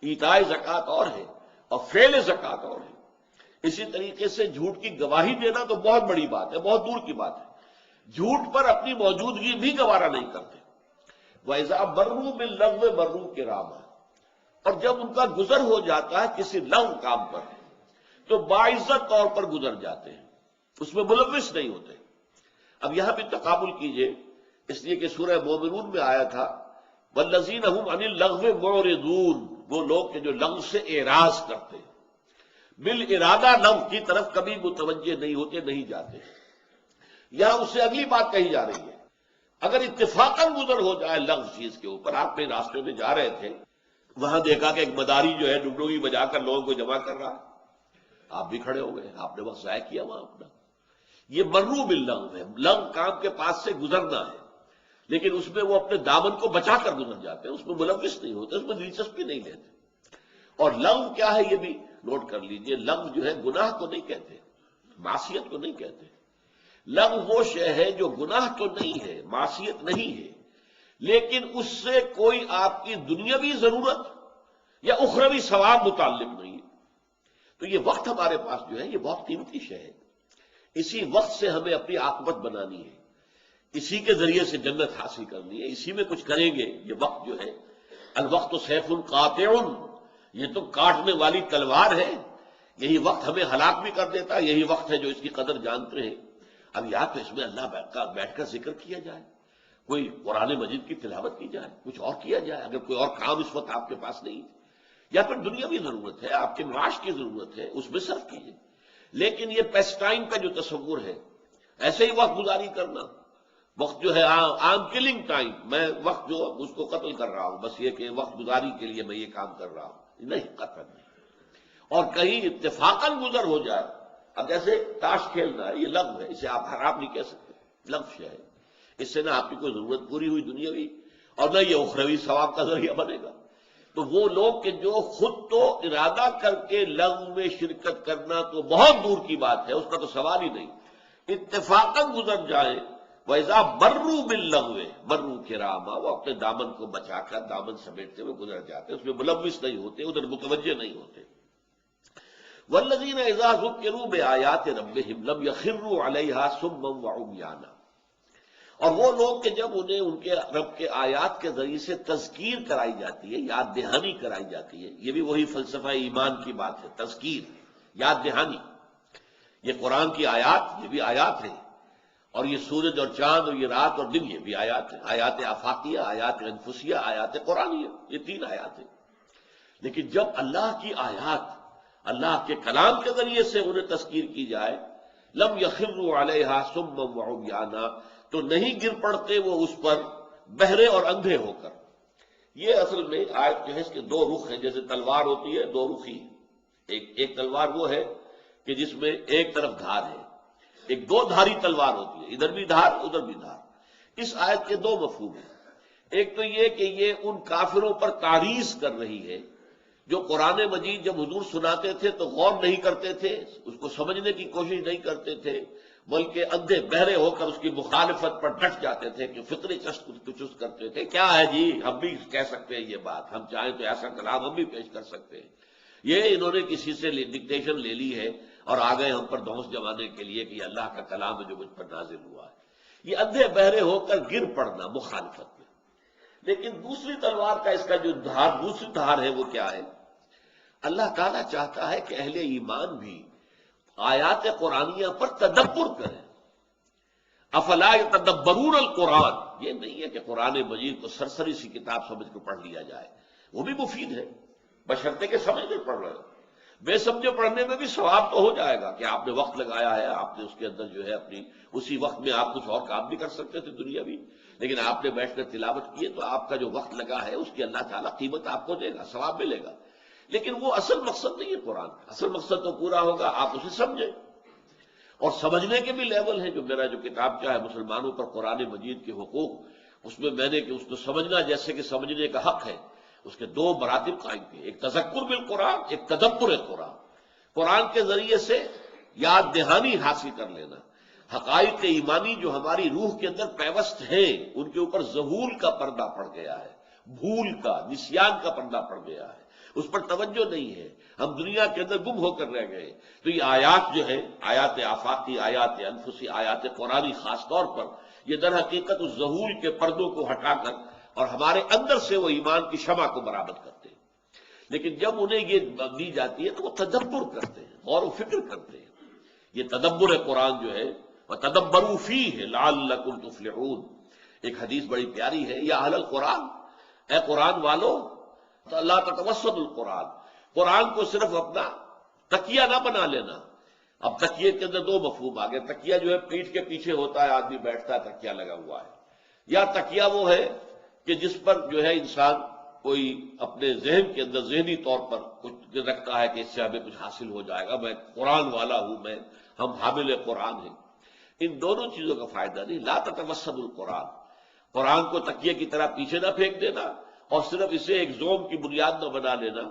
ایتاء زکوٰۃ اور ہے اور فعل زکوٰۃ اور ہے۔ اسی طریقے سے جھوٹ کی گواہی دینا تو بہت بڑی بات ہے، بہت دور کی بات ہے، جھوٹ پر اپنی موجودگی بھی گوارا نہیں کرتے۔ وَإِذَا مَرُّوا بِاللَّغْوِ مَرُّوا كِرَامًا، اور جب ان کا گزر ہو جاتا ہے کسی لغو کام پر تو باعزت طور پر گزر جاتے ہیں، اس میں ملوث نہیں ہوتے۔ اب یہاں بھی تقابل کیجئے، اس لیے کہ سورہ مومنون میں آیا تھا والذین هم عن اللغو معرضون، وہ لوگ کہ جو لغو سے اعراض کرتے ہیں، بالارادہ لغو کی طرف کبھی متوجہ نہیں ہوتے، نہیں جاتے۔ یہاں اس سے اگلی بات کہی جا رہی ہے، اگر اتفاقاً گزر ہو جائے لغو چیز کے اوپر، آپ نے راستے میں جا رہے تھے، وہاں دیکھا کہ ایک مداری جو ہے ڈگڈگی بجا کر لوگوں کو جمع کر رہا ہے، آپ بھی کھڑے ہو گئے، آپ نے وقت ضائع کیا وہاں اپنا۔ یہ مرو باللغو ہے، لغو کام کے پاس سے گزرنا ہے، لیکن اس میں وہ اپنے دامن کو بچا کر گزر جاتے ہیں، اس میں ملوث نہیں ہوتے، اس میں دلچسپی نہیں لیتے۔ اور لغو کیا ہے یہ بھی نوٹ کر لیجئے، لغو جو ہے گناہ کو نہیں کہتے، معصیت کو نہیں کہتے۔ لغو وہ شے ہے جو گناہ تو نہیں ہے، معصیت نہیں ہے، لیکن اس سے کوئی آپ کی دنیاوی ضرورت یا اخروی ثواب متعلق نہیں ہے۔ تو یہ وقت ہمارے پاس جو ہے یہ بہت قیمتی شے ہے، اسی وقت سے ہمیں اپنی عاقبت بنانی ہے، اسی کے ذریعے سے جنت حاصل کرنی ہے، اسی میں کچھ کریں گے۔ یہ وقت جو ہے، الوقت سیف قاطع، یہ تو کاٹنے والی تلوار ہے، یہی وقت ہمیں ہلاک بھی کر دیتا ہے، یہی وقت ہے جو اس کی قدر جانتے ہیں۔ اب یا تو اس میں اللہ بیٹھ کر ذکر کیا جائے، کوئی قرآن مجید کی تلاوت کی جائے، کچھ اور کیا جائے اگر کوئی اور کام اس وقت آپ کے پاس نہیں، یا پھر دنیاوی ضرورت ہے، آپ کے معاش کی ضرورت ہے، اس میں صرف کیجیے۔ لیکن یہ پیس ٹائم کا جو تصور ہے، ایسے ہی وقت گزاری کرنا، وقت جو ہے آم کلنگ ٹائم، میں وقت جو اس کو قتل کر رہا ہوں، بس یہ کہ وقت گزاری کے لیے میں یہ کام کر رہا ہوں، نہیں، قتل نہیں۔ اور کہیں اتفاقاً گزر ہو جائے، اب جیسے تاش کھیلنا ہے، یہ لغو ہے، اسے آپ حرام نہیں کہہ سکتے، لغو ہے، اس سے نہ آپ کی کوئی ضرورت پوری ہوئی دنیاوی، اور نہ یہ اخروی ثواب کا ذریعہ بنے گا۔ تو وہ لوگ کہ جو خود تو ارادہ کر کے لغو میں شرکت کرنا تو بہت دور کی بات ہے، اس کا تو سوال ہی نہیں، اتفاقاً گزر جائیں، وَإِذَا مَرُّوا بِاللَّغْوِ مَرُّوا كِرَامًا، وہ اپنے دامن کو بچا کر دامن سمیٹتے ہوئے گزر جاتے، اس میں ملوث نہیں ہوتے، ادھر متوجہ نہیں ہوتے۔ وَالَّذِينَ إِذَا ذُكِّرُوا بِآيَاتِ رَبِّهِمْ لَمْ يَخِرُّوا عَلَيْهَا صُمًّا وَعُمْيَانًا، اور وہ لوگ کہ جب انہیں ان کے رب کے آیات کے ذریعے سے تذکیر کرائی جاتی ہے، یاد دہانی کرائی جاتی ہے، یہ بھی وہی فلسفہ ایمان کی بات ہے، تذکیر، یاد دہانی۔ یہ قرآن کی آیات، یہ بھی آیات ہیں، اور یہ سورج اور چاند اور یہ رات اور دن، یہ بھی آیات ہیں، آیات آفاقیہ، آیات انفسیہ، آیات قرآنیہ، یہ تین آیات ہیں۔ لیکن جب اللہ کی آیات، اللہ کے کلام کے ذریعے سے انہیں تذکیر کی جائے، لم یخروا علیہا صما وعمیانا، تو نہیں گر پڑتے وہ اس پر بہرے اور اندھے ہو کر۔ یہ اصل میں آیت جو ہے اس کے دو رخ ہیں، جیسے تلوار ہوتی ہے دو رخی، ایک تلوار وہ ہے کہ جس میں ایک طرف دھار ہے، ایک دو دھاری تلوار ہوتی ہے، ادھر بھی دھار ادھر بھی دھار۔ اس آیت کے دو مفہوم ہیں، ایک تو یہ کہ یہ ان کافروں پر تعریض کر رہی ہے جو قرآن مجید جب حضور سناتے تھے تو غور نہیں کرتے تھے، اس کو سمجھنے کی کوشش نہیں کرتے تھے، بلکہ اندھے بہرے ہو کر اس کی مخالفت پر ڈٹ جاتے تھے، کہ فطری چست کرتے تھے، کیا ہے جی ہم بھی کہہ سکتے ہیں یہ بات، ہم چاہیں تو ایسا کلام ہم بھی پیش کر سکتے ہیں۔ یہ انہوں نے کسی سے ڈکٹیشن لے لی ہے اور آ گئے ہم پر دھونس جمانے کے لیے کہ یہ اللہ کا کلام ہے جو مجھ پر نازل ہوا ہے۔ یہ اندھے بہرے ہو کر گر پڑنا مخالفت میں۔ لیکن دوسری تلوار کا اس کا جو دھار، دوسری دھار ہے وہ کیا ہے؟ اللہ تعالیٰ چاہتا ہے کہ اہل ایمان بھی آیات قرآنیہ پر تدبر کریں۔ افلا یتدبرون القرآن، یہ نہیں ہے کہ قرآن مجید کو سرسری سی کتاب سمجھ کر پڑھ لیا جائے، وہ بھی مفید ہے بشرطے کہ سمجھ کر پڑھ رہے ہو۔ بے سمجھے پڑھنے میں بھی ثواب تو ہو جائے گا کہ آپ نے وقت لگایا ہے، آپ نے اس کے اندر جو ہے اپنی اسی وقت میں آپ کچھ اور کام بھی کر سکتے تھے دنیاوی، لیکن آپ نے بیٹھ کر تلاوت کی تو آپ کا جو وقت لگا ہے اس کی اللہ تعالیٰ قیمت آپ کو دے گا، ثواب ملے گا۔ لیکن وہ اصل مقصد نہیں ہے قرآن کا، اصل مقصد تو پورا ہوگا آپ اسے سمجھیں، اور سمجھنے کے بھی لیول ہیں۔ جو میرا جو کتاب چاہے مسلمانوں پر قرآن مجید کے حقوق، اس میں میں نے کہ اس کو سمجھنا جیسے کہ سمجھنے کا حق ہے، اس کے دو مراتب قائم کیے، ایک تذکر بالقرآن، ایک تدبر قرآن۔ قرآن کے ذریعے سے یاد دہانی حاصل کر لینا، حقائق ایمانی جو ہماری روح کے اندر پیوست ہیں ان کے اوپر ظہور کا پردہ پڑ گیا ہے، بھول کا، نسیان کا پردہ پڑ گیا ہے، اس پر توجہ نہیں ہے، ہم دنیا کے اندر گم ہو کر رہ گئے۔ تو یہ آیات جو ہے، آیات آفاقی، آیات انفسی، آیات قرآنی خاص طور پر، یہ در حقیقت اس ظہور کے پردوں کو ہٹا کر اور ہمارے اندر سے وہ ایمان کی شمع کو برآمد کرتے ہیں۔ لیکن جب انہیں یہ دی جاتی ہے تو وہ تدبر کرتے ہیں، غور و فکر کرتے ہیں۔ یہ تدبر قرآن جو ہے، وَتَدَبَّرُوا فِيهِ لَعَلَّكُمْ تُفْلِحُونَ، ایک حدیث بڑی پیاری ہے، یا اہل القرآن اے قرآن والو اللہ تتوسط القرآن، قرآن کو صرف اپنا تکیہ نہ بنا لینا۔ اب تکیے کے اندر دو مفہوم آ گئے، تکیہ جو ہے پیٹھ کے پیچھے ہوتا ہے، آدمی بیٹھتا ہے تکیہ لگا ہوا ہے، یا تکیہ وہ ہے کہ جس پر جو ہے انسان کوئی اپنے ذہن کے اندر ذہنی طور پر کچھ رکھتا ہے کہ اس سے ہمیں کچھ حاصل ہو جائے گا، میں قرآن والا ہوں، ہم حامل قرآن ہیں۔ ان دونوں چیزوں کا فائدہ نہیں۔ لا تتوسط القرآن، قرآن کو تکیے کی طرح پیچھے نہ پھینک دینا اور صرف اسے ایک زوم کی بنیاد نہ بنا لینا،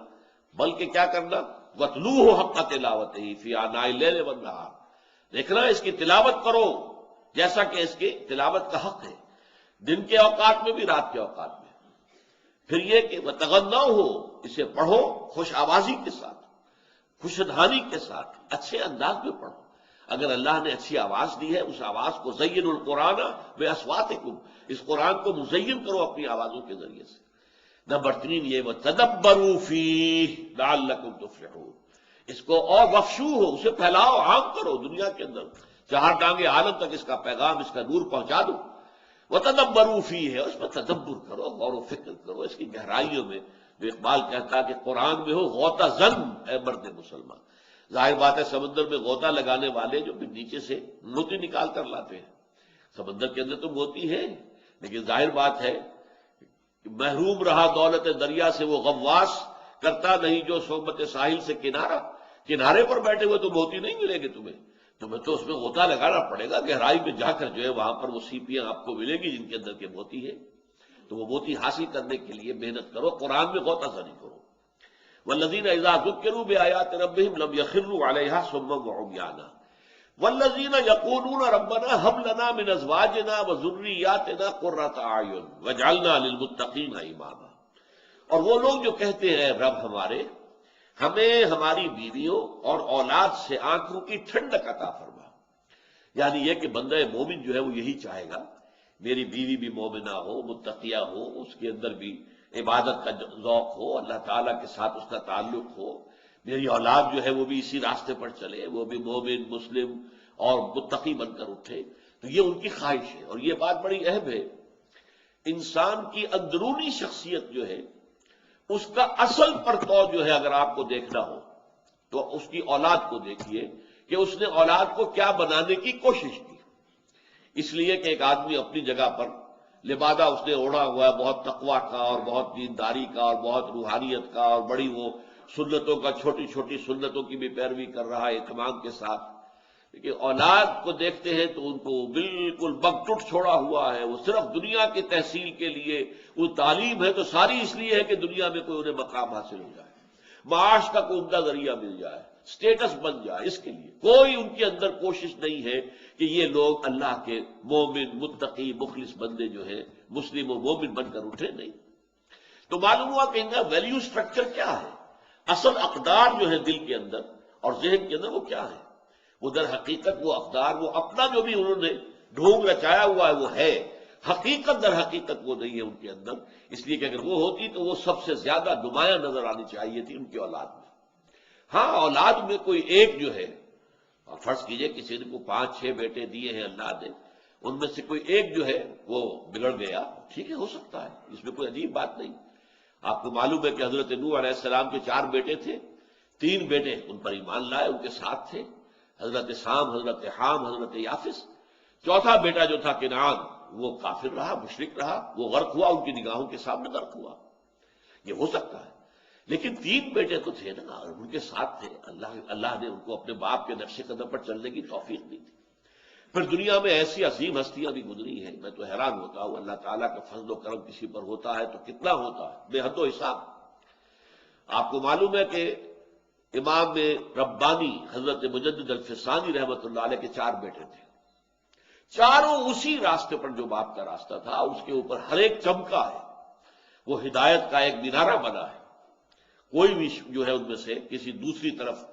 بلکہ کیا کرنا، وَاتْلُوهُ حَقَّ تِلَاوَتِهِ فِي آنَاءِ اللَّيْلِ وَالنَّهَارِ، دیکھنا اس کی تلاوت کرو جیسا کہ اس کی تلاوت کا حق ہے، دن کے اوقات میں بھی رات کے اوقات میں۔ پھر یہ کہ وَتَغَنَّوْهُ، اسے پڑھو خوش آوازی کے ساتھ، خوش دھانی کے ساتھ، اچھے انداز میں پڑھو۔ اگر اللہ نے اچھی آواز دی ہے، اس آواز کو زین القرآن بِأَصْوَاتِكُمْ، اس قرآن کو مزین کرو اپنی آوازوں کے ذریعے سے۔ نمبر 3 یہ وَتَدَبَّرُوا فِيهِ لَعَلَّكُمْ تُفْلِحُونَ، اس کو اور وفشو ہو، اسے پھیلاؤ، عام کرو دنیا کے اندر، چہار ٹانگے عالم تک اس کا پیغام، اس کا نور پہنچا دو۔ وَتَدَبَّرُوا فِيهِ، اس پر تدبر کرو، غور و فکر کرو اس کی گہرائیوں میں۔ جو اقبال کہتا کہ قرآن میں ہو غوطہ زن اے مرد مسلمان۔ ظاہر بات ہے سمندر میں غوطہ لگانے والے جو نیچے سے موتی نکال کر لاتے ہیں، سمندر کے اندر تو موتی ہے، لیکن ظاہر بات ہے محروم رہا دولت دریا سے وہ غواص، کرتا نہیں جو صحبت ساحل سے کنارہ، کنارے پر بیٹھے ہوئے تو موتی نہیں ملے گے تمہیں تو اس میں غوطہ لگانا پڑے گا، گہرائی میں جا کر جو ہے وہاں پر وہ سیپیاں آپ کو ملے گی جن کے اندر کے موتی ہے، تو وہ موتی حاصل کرنے کے لیے محنت کرو، قرآن میں غوطہ زنی کرو۔ والذین اذا ذکروا بآیات ربہم لم یخروا علیہا صما وعمیانا والذین یقولون ربنا ھب لنا من ازواجنا وذریاتنا قرۃ اعین واجعلنا للمتقین اماما، اور وہ لوگ جو کہتے ہیں رب ہمارے ہمیں ہماری بیویوں اور اولاد سے آنکھوں کی ٹھنڈک عطا فرما، یعنی یہ کہ بندہ مومن جو ہے وہ یہی چاہے گا میری بیوی بھی مومنہ ہو، متقیہ ہو، اس کے اندر بھی عبادت کا ذوق ہو، اللہ تعالیٰ کے ساتھ اس کا تعلق ہو، میری اولاد جو ہے وہ بھی اسی راستے پر چلے، وہ بھی مومن مسلم اور متقی بن کر اٹھے، تو یہ ان کی خواہش ہے۔ اور یہ بات بڑی اہم ہے، انسان کی اندرونی شخصیت جو ہے اس کا اصل پرتو جو ہے اگر آپ کو دیکھنا ہو تو اس کی اولاد کو دیکھیے کہ اس نے اولاد کو کیا بنانے کی کوشش کی۔ اس لیے کہ ایک آدمی اپنی جگہ پر لبادہ اس نے اوڑھا ہوا ہے بہت تقویٰ کا اور بہت دینداری کا اور بہت روحانیت کا، اور بڑی وہ سنتوں کا، چھوٹی چھوٹی سنتوں کی بھی پیروی کر رہا ہے اہتمام کے ساتھ، لیکن اولاد کو دیکھتے ہیں تو ان کو بالکل بگٹٹ چھوڑا ہوا ہے، وہ صرف دنیا کی تحصیل کے لیے، وہ تعلیم ہے تو ساری اس لیے ہے کہ دنیا میں کوئی انہیں مقام حاصل ہو جائے، معاش کا کوئی عمدہ ذریعہ مل جائے، سٹیٹس بن جائے، اس کے لیے کوئی ان کے اندر کوشش نہیں ہے کہ یہ لوگ اللہ کے مومن متقی مخلص بندے جو ہیں مسلم و مومن بن کر اٹھے نہیں۔ تو معلوم ہوا کہ ان کا ویلیو سٹرکچر کیا ہے، اصل اقدار جو ہے دل کے اندر اور ذہن کے اندر وہ کیا ہے، وہ در حقیقت وہ اقدار، وہ اپنا جو بھی انہوں نے ڈھونگ رچایا ہوا ہے وہ ہے، حقیقت در حقیقت وہ نہیں ہے ان کے اندر، اس لیے کہ اگر وہ ہوتی تو وہ سب سے زیادہ نمایاں نظر آنی چاہیے تھی ان کی اولاد میں۔ ہاں اولاد میں کوئی ایک جو ہے، اور فرض کیجئے کسی نے کو 5-6 بیٹے دیے ہیں اللہ نے، ان میں سے کوئی ایک جو ہے وہ بگڑ گیا، ٹھیک ہے ہو سکتا ہے، اس میں کوئی عجیب بات نہیں۔ آپ کو معلوم ہے کہ حضرت نوح علیہ السلام کے 4 بیٹے تھے، 3 بیٹے ان پر ایمان لائے، ان کے ساتھ تھے، حضرت سام، حضرت حام، حضرت یافس۔ چوتھا بیٹا جو تھا کنعان وہ کافر رہا، مشرک رہا، وہ غرق ہوا، ان کی نگاہوں کے سامنے غرق ہوا۔ یہ ہو سکتا ہے، لیکن 3 بیٹے تو تھے نا، اور ان کے ساتھ تھے، اللہ نے ان کو اپنے باپ کے نقش قدم پر چلنے کی توفیق دی تھی۔ پھر دنیا میں ایسی عظیم ہستیاں بھی گزری ہیں، میں تو حیران ہوتا ہوں، اللہ تعالیٰ کا فضل و کرم کسی پر ہوتا ہے تو کتنا ہوتا ہے، بے حد و حساب۔ آپ کو معلوم ہے کہ امام ربانی حضرت مجدد الفسانی رحمۃ اللہ علیہ کے 4 بیٹے تھے، چاروں اسی راستے پر جو باپ کا راستہ تھا، اس کے اوپر ہر ایک چمکا ہے، وہ ہدایت کا ایک مینارہ بنا ہے، کوئی بھی جو ہے ان میں سے کسی دوسری طرف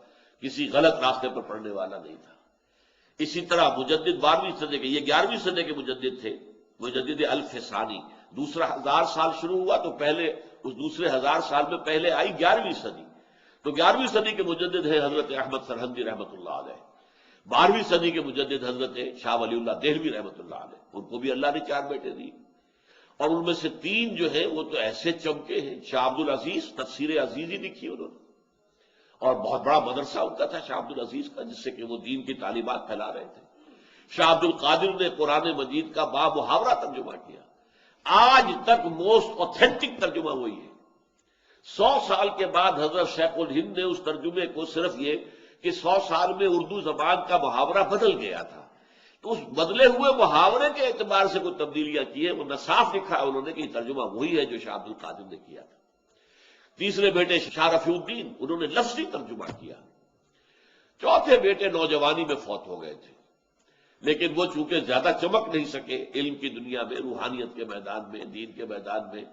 کسی غلط راستے پر پڑنے والا نہیں تھا۔ اسی طرح مجدد 12ویں صدی کے، یہ 11ویں صدی کے مجدد تھے، مجدد الفسانی، دوسرا 1000 سال شروع ہوا تو پہلے اس دوسرے 1000 سال میں پہلے آئی 11ویں صدی، تو 11ویں صدی کے مجدد ہیں حضرت احمد سرہندی رحمۃ اللہ علیہ، 12ویں صدی کے مجدد حضرت شاہ ولی اللہ دہلوی رحمۃ اللہ علیہ، ان کو بھی اللہ نے 4 بیٹے دیے۔ اور ان میں سے 3 جو ہیں وہ تو ایسے چمکے ہیں. شاہ عبد العزیز تفسیر عزیزی لکھی انہوں نے، اور بہت بڑا مدرسہ ان کا تھا شاہ عبد العزیز کا، جس سے کہ وہ دین کی تعلیمات پھیلا رہے تھے. شاہ عبد القادر نے قرآن مجید کا بامحاورہ ترجمہ کیا. آج تک موسٹ اوتھینٹک ترجمہ وہی ہے. 100 سال کے بعد حضرت شیخ الہند نے اس ترجمے کو صرف یہ کہ 100 سال میں اردو زبان کا محاورہ بدل گیا تھا، تو اس بدلے ہوئے محاورے کے اعتبار سے کوئی تبدیلیاں کی ہے، وہ صاف لکھا ہے انہوں نے کہ یہ ترجمہ وہی ہے جو شاہ عبد القادر نے کیا تھا. تیسرے بیٹے شاہ رفیع الدین، انہوں نے لفظی ترجمہ کیا. چوتھے بیٹے نوجوانی میں فوت ہو گئے تھے، لیکن وہ چونکہ زیادہ چمک نہیں سکے علم کی دنیا میں، روحانیت کے میدان میں، دین کے میدان میں،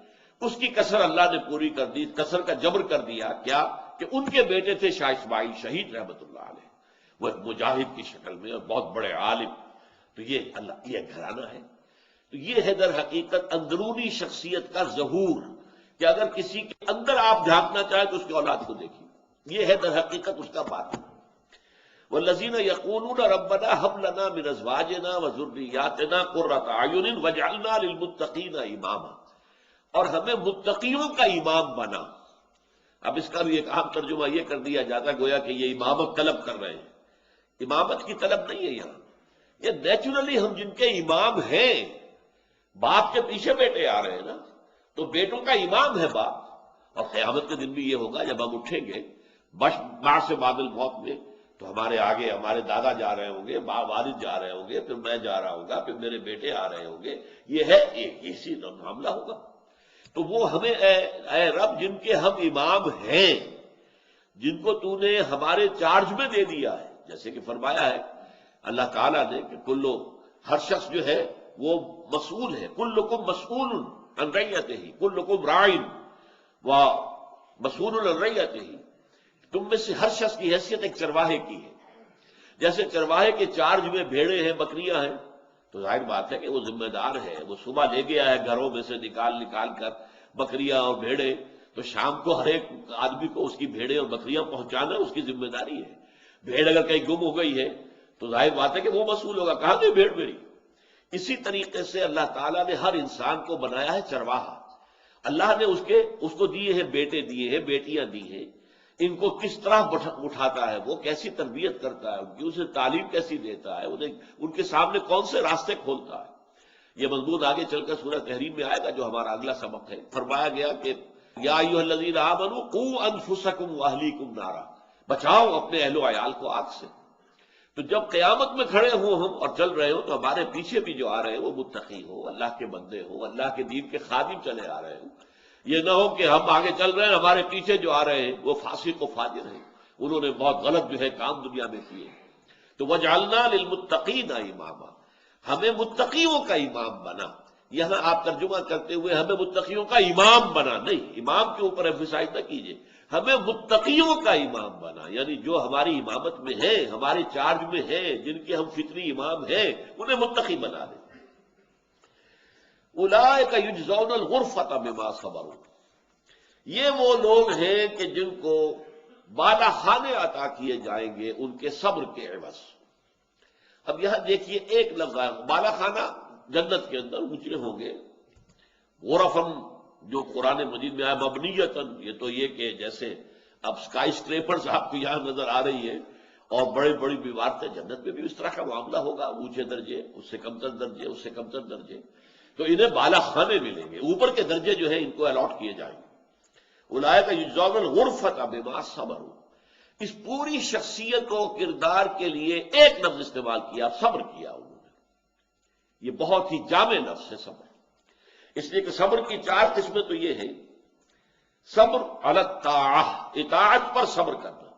اس کی کسر اللہ نے پوری کر دی. کسر کا جبر کر دیا کیا کہ ان کے بیٹے تھے شاہ اسماعیل شہید رحمت اللہ علیہ، وہ ایک مجاہد کی شکل میں اور بہت بڑے عالم. تو یہ گھرانہ ہے. تو یہ ہے در حقیقت اندرونی شخصیت کا ظہور، کہ اگر کسی کے اندر آپ جھانکنا چاہیں تو اس کی اولاد کو دیکھیے. یہ ہے در حقیقت اس کا باطن. والذین یقولون ربنا هب لنا من ازواجنا وذریاتنا قرۃ اعین واجعلنا للمتقین اماما، اور ہمیں متقیوں کا امام بنا. اب اس کا بھی ایک عام ترجمہ یہ کر دیا جاتا ہے گویا کہ یہ امامت طلب کر رہے ہیں. امامت کی طلب نہیں ہے یہاں. یہ نیچرلی ہم جن کے امام ہیں، باپ کے پیچھے بیٹے آ رہے ہیں نا، تو بیٹوں کا امام ہے باپ. اور قیامت کے دن بھی یہ ہوگا جب ہم اٹھیں گے بعد سے بعد الموت میں، تو ہمارے آگے ہمارے دادا جا رہے ہوں گے، والد جا رہے ہوں گے، پھر میں جا رہا ہوں گا، پھر میرے بیٹے آ رہے ہوں گے. یہ ہے اسی معاملہ ہوگا. تو وہ ہمیں اے رب جن کے ہم امام ہیں، جن کو تو نے ہمارے چارج میں دے دیا ہے، جیسے کہ فرمایا ہے اللہ تعالیٰ نے کہ ہر شخص جو ہے وہ مسئول ہے. کلکم مسئول عن رعیتہ، کلکم راعٍ ومسئول عن رعیتہ. تم میں سے ہر شخص کی حیثیت ایک چرواہے کی ہے. جیسے چرواہے کے چارج میں بھیڑیں ہیں، بکریاں ہیں، تو ظاہر بات ہے کہ وہ ذمہ دار ہے. وہ صبح لے گیا ہے گھروں میں سے نکال کر بکریاں اور بھیڑیں، تو شام کو ہر ایک آدمی کو اس کی بھیڑیں اور بکریاں پہنچانا اس کی ذمہ داری ہے. بھیڑ اگر کہیں گم ہو گئی ہے تو ظاہر بات ہے کہ وہ مسئول ہوگا، کہاں گئی بھیڑ میری. اسی طریقے سے اللہ تعالیٰ نے ہر انسان کو بنایا ہے چرواہا. اللہ نے اس کو دیے ہیں بیٹے، دیے ہیں بیٹیاں دی ہیں. ان کو کس طرح اٹھاتا ہے، وہ کیسی تربیت کرتا ہے، اسے تعلیم کیسی دیتا ہے، ان کے سامنے کون سے راستے کھولتا ہے. یہ مضمون آگے چل کر سورہ تحریم میں آئے گا جو ہمارا اگلا سبق ہے. فرمایا گیا کہ یا ایھا الذین آمنوا قوا انفسکم واہلیکم نارا، بچاؤ اپنے اہل و عیال کو آگ سے. تو جب قیامت میں کھڑے ہوں ہم اور چل رہے ہوں تو ہمارے پیچھے بھی جو آ رہے ہیں وہ متقی ہو، اللہ کے بندے ہو، اللہ کے دین کے خادم چلے آ رہے ہوں. یہ نہ ہو کہ ہم آگے چل رہے ہیں، ہمارے پیچھے جو آ رہے ہیں وہ فاسق و فاجر ہیں، انہوں نے بہت غلط جو ہے کام دنیا میں کیے. تو وجعلنا للمتقین اماما، ہمیں متقیوں کا امام بنا. یہاں آپ ترجمہ کرتے ہوئے ہمیں متقیوں کا امام بنا، نہیں، امام کے اوپر ایمفسائز نہ کیجیے، ہمیں متقیوں کا امام بنا. یعنی جو ہماری امامت میں ہیں، ہمارے چارج میں ہیں، جن کے ہم فطری امام ہیں، انہیں متقی بنا دیں. اولئک یجزون الغرفۃ بما صبروا، یہ وہ لوگ ہیں کہ جن کو بالا خانے عطا کیے جائیں گے ان کے صبر کے عوض. اب یہاں دیکھیے ایک لفظ ہے، بالا خانہ جنت کے اندر اونچے ہوں گے. غرفن جو قرآن مجید میں آیا مبنیتن، یہ تو یہ کہ جیسے اب اسکائی اسکریپرز آپ کو یہاں نظر آ رہی ہے اور بڑی بڑی عمارتیں، جنت میں بھی اس طرح کا معاملہ ہوگا، اونچے درجے، اس سے کمتر درجے، اس سے کمتر درجے. تو انہیں بالا خانے ملیں گے، اوپر کے درجے جو ہیں ان کو الاٹ کیے جائیں گے. اولئک یجزون الغرفۃ بما صبروا، اس پوری شخصیت و کردار کے لیے ایک لفظ استعمال کیا، صبر کیا انہوں نے. یہ بہت ہی جامع لفظ ہے صبر، اس لیے کہ صبر کی 4 قسمیں تو یہ ہیں. صبر علی الطاعہ، اطاعت پر صبر کرنا.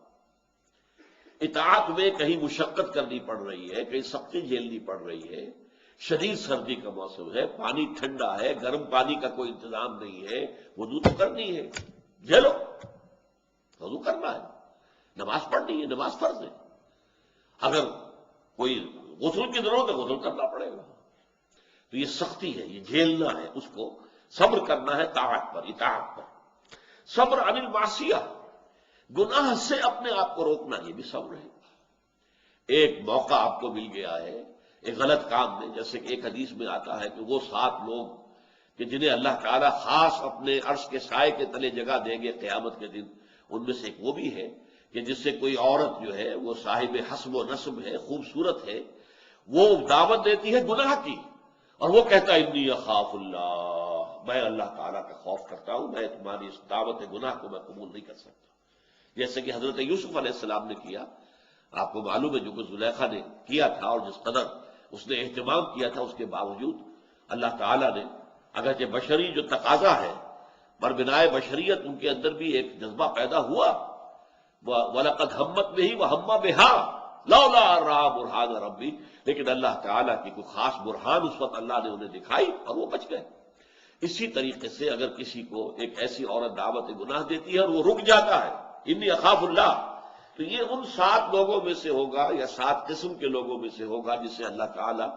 اطاعت میں کہیں مشقت کرنی پڑ رہی ہے، کہیں سختی جھیلنی پڑ رہی ہے، شدید سردی کا موسم ہے، پانی ٹھنڈا ہے، گرم پانی کا کوئی انتظام نہیں ہے، وضو تو کرنی ہے، جھیلو، وضو کرنا ہے. نماز پڑھنی ہے، نماز فرض ہے. اگر کوئی غسل کی ضرورت ہے غسل کرنا پڑے گا. تو یہ سختی ہے، یہ جھیلنا ہے، اس کو صبر کرنا ہے طاعت پر، اطاعت پر. صبر عن المعصیہ، گناہ سے اپنے آپ کو روکنا، یہ بھی صبر ہے. ایک موقع آپ کو مل گیا ہے ایک غلط کام میں، جیسے کہ ایک حدیث میں آتا ہے کہ وہ 7 لوگ کہ جنہیں اللہ تعالیٰ خاص اپنے عرش کے سائے کے تلے جگہ دیں گے قیامت کے دن، ان میں سے ایک وہ بھی ہے کہ جس سے کوئی عورت جو ہے وہ صاحب حسب و نسب ہے، خوبصورت ہے، وہ دعوت دیتی ہے گناہ کی، اور وہ کہتا ہے انی اخاف اللہ، میں اللہ تعالیٰ کا خوف کرتا ہوں، میں تمہاری اس دعوت گناہ کو میں قبول نہیں کر سکتا، جیسے کہ حضرت یوسف علیہ السلام نے کیا۔ آپ کو معلوم ہے جو کچھ زلیخا نے کیا تھا اور جس قدر اس نے اہتمام کیا تھا، اس کے باوجود اللہ تعالیٰ نے، اگرچہ بشری جو تقاضا ہے، پر بنائے بشریت ان کے اندر بھی ایک جذبہ پیدا ہوا، وَلَقَدْ هَمَّتْ بِهِ وَهَمَّ بِهَا لَوْلَا أَن رَأَىٰ بُرْهَانَ رَبِّهِ، لیکن اللہ تعالیٰ کی کوئی خاص برہان اس وقت اللہ نے انہیں دکھائی اور وہ بچ گئے۔ اسی طریقے سے اگر کسی کو ایک ایسی عورت دعوت گناہ دیتی ہے اور وہ رک جاتا ہے انی اخاف اللہ، تو یہ ان 7 لوگوں میں سے ہوگا یا 7 قسم کے لوگوں میں سے ہوگا جسے اللہ تعالیٰ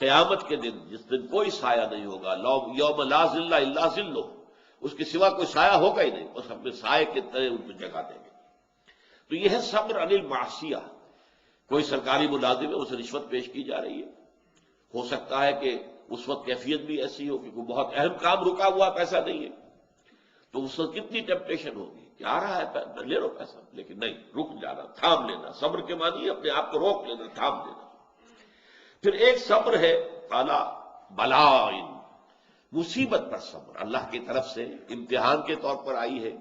قیامت کے دن، جس دن کوئی سایہ نہیں ہوگا، یوم لا ظل الا ظلہ، اس کے سوا کوئی سایہ ہوگا ہی نہیں، اس اپنے سائے کے تلے ان کو جگہ دیں گے۔ تو یہ ہے صبر عن المعصیہ۔ کوئی سرکاری ملازم ہے، اسے رشوت پیش کی جا رہی ہے، ہو سکتا ہے کہ اس وقت کیفیت بھی ایسی ہو کہ کوئی بہت اہم کام رکا ہوا پیسہ نہیں ہے، تو اس وقت کتنی ٹیمپٹیشن ہوگی کہ آ رہا ہے لے لو پیسہ، لیکن نہیں، رک جانا، تھام لینا، صبر کے معنی اپنے آپ کو روک لینا، تھام لینا۔ پھر ایک صبر ہے اعلیٰ بلائن، مصیبت پر صبر، اللہ کی طرف سے امتحان کے طور پر آئی ہے،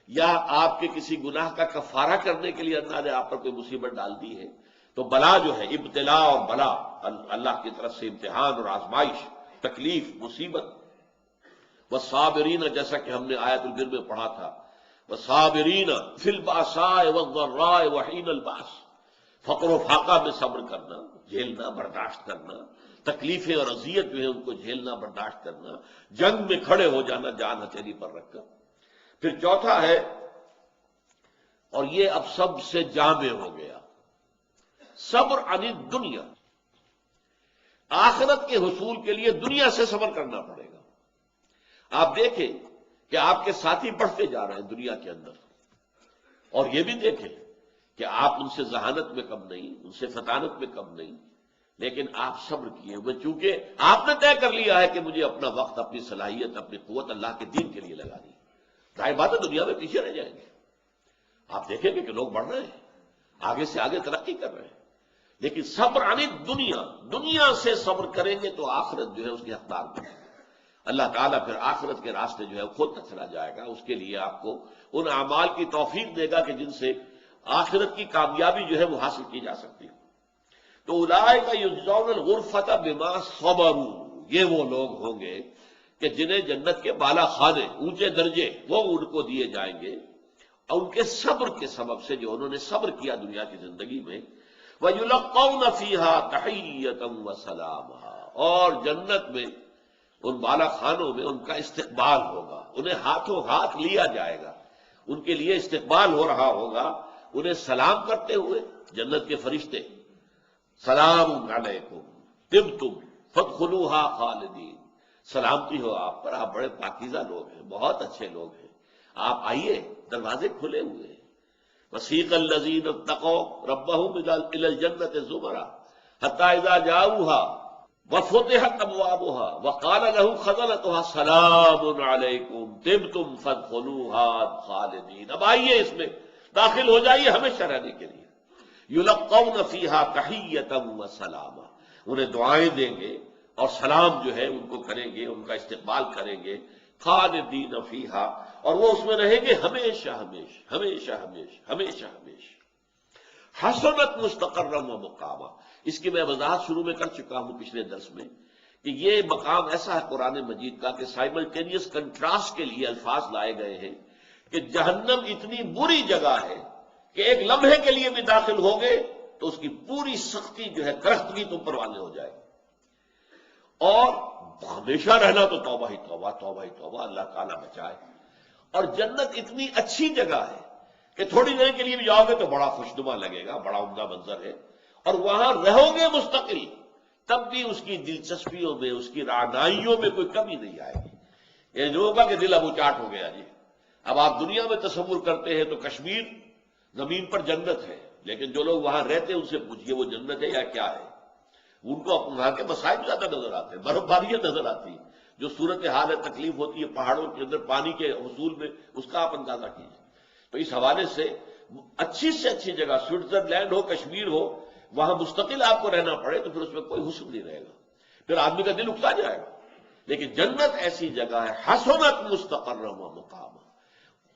یا آپ کے کسی گناہ کا کفارہ کرنے کے لیے اللہ نے آپ پر کوئی مصیبت ڈال دی ہے، تو بلا جو ہے، ابتلا اور بلا، اللہ کی طرف سے امتحان اور آزمائش، تکلیف، مصیبت۔ والصابرین، جیسا کہ ہم نے آیت البر میں پڑھا تھا، والصابرین فی الباساء والضراء وحین الباس، فقر و فاقہ میں صبر کرنا، جھیلنا، برداشت کرنا، تکلیفیں اور اذیت جو ہے ان کو جھیلنا، برداشت کرنا، جنگ میں کھڑے ہو جانا جان ہتھیلی پر رکھ کر۔ پھر چوتھا ہے، اور یہ اب سب سے جامع ہو گیا، صبر عن الدنیا، آخرت کے حصول کے لیے دنیا سے صبر کرنا پڑے گا۔ آپ دیکھیں کہ آپ کے ساتھی بڑھتے جا رہے ہیں دنیا کے اندر، اور یہ بھی دیکھیں کہ آپ ان سے ذہانت میں کم نہیں، ان سے فطانت میں کم نہیں، لیکن آپ صبر کیے ہوئے، چونکہ آپ نے طے کر لیا ہے کہ مجھے اپنا وقت، اپنی صلاحیت، اپنی قوت اللہ کے دین کے لیے لگانی ہے۔ ظاہر بات ہے دنیا میں پیچھے رہ جائیں گے، آپ دیکھیں گے کہ لوگ بڑھ رہے ہیں، آگے سے آگے ترقی کر رہے ہیں، لیکن صبر عن الدنیا، دنیا سے صبر کریں گے تو آخرت جو ہے اس کی حقدار بنے گی۔ اللہ تعالیٰ پھر آخرت کے راستے جو ہے کھولتا چلا جائے گا، اس کے لیے آپ کو ان اعمال کی توفیق دے گا کہ جن سے آخرت کی کامیابی جو ہے وہ حاصل کی جا سکتی ہے۔ تو اولئک یجزون الغرفۃ بما صبروا، یہ وہ لوگ ہوں گے کہ جنہیں جنت کے بالا خانے، اونچے درجے، وہ ان کو دیے جائیں گے، اور ان کے صبر کے سبب سے، جو انہوں نے صبر کیا دنیا کی زندگی میں۔ وَيُلَقَّوْنَ فِيهَا تَحِيَّةً وَسَلَامًا، اور جنت میں ان بالا خانوں میں ان کا استقبال ہوگا، انہیں ہاتھوں ہاتھ لیا جائے گا، ان کے لیے استقبال ہو رہا ہوگا، انہیں سلام کرتے ہوئے جنت کے فرشتے، سلام علیکم طبتم فادخلوها خالدین، سلامتی ہو آپ پر، آپ بڑے پاکیزہ لوگ ہیں، بہت اچھے لوگ ہیں، آپ آئیے، دروازے کھلے ہوئے ہیں۔ وسیق الذین اتقوا ربهم الی الجنۃ زمرا حتی اذا جاؤوها وفتحت ابوابها وقال له خزنتها سلام علیکم طبتم فادخلوها خالدین، اب آئیے اس میں داخل ہو جائیے ہمیشہ رہنے کے لیے۔ یلقون فیہا تحیۃ وسلاما، انہیں دعائیں دیں گے اور سلام جو ہے ان کو کریں گے، ان کا استقبال کریں گے، خالدین فیہا، اور وہ اس میں رہیں گے ہمیشہ ہمیشہ ہمیشہ ہمیشہ ہمیشہ ہمیشہ۔ حسنت مستقرا و مقاما، اس کی میں وضاحت شروع میں کر چکا ہوں پچھلے درس میں کہ یہ مقام ایسا ہے قرآن مجید کا کہ سائملٹینیس کنٹراسٹ کے لیے الفاظ لائے گئے ہیں کہ جہنم اتنی بری جگہ ہے کہ ایک لمحے کے لیے بھی داخل ہوگے تو اس کی پوری سختی جو ہے، کرختگی تم پر واضح ہو جائے گی، اور ہمیشہ رہنا تو توبہ ہی توبہ، توبہ ہی توبہ، اللہ تعالیٰ بچائے۔ اور جنت اتنی اچھی جگہ ہے کہ تھوڑی دیر کے لیے بھی جاؤ گے تو بڑا خوشنما لگے گا، بڑا عمدہ منظر ہے، اور وہاں رہو گے مستقل، تب بھی اس کی دلچسپیوں میں، اس کی رعنائیوں میں کوئی کمی نہیں آئے گی۔ یہ جو ہوگا کہ دل اب اچاٹ ہو گیا جی، اب آپ دنیا میں تصور کرتے ہیں تو کشمیر زمین پر جنت ہے، لیکن جو لوگ وہاں رہتے ہیں ان سے پوچھئے وہ جنت ہے یا کیا ہے، ان کو وہاں کے مسائل زیادہ نظر آتے ہیں، برف باریاں نظر آتی ہیں، جو صورتحال ہے تکلیف ہوتی ہے پہاڑوں کے اندر پانی کے حصول میں، اس کا آپ اندازہ کیجیے۔ تو اس حوالے سے اچھی جگہ سوئٹزرلینڈ ہو، کشمیر ہو، وہاں مستقل آپ کو رہنا پڑے تو پھر اس میں کوئی حسن نہیں رہے گا، پھر آدمی کا دل اکتا جائے گا۔ لیکن جنت ایسی جگہ ہے حسنت مستقرا و مقاما۔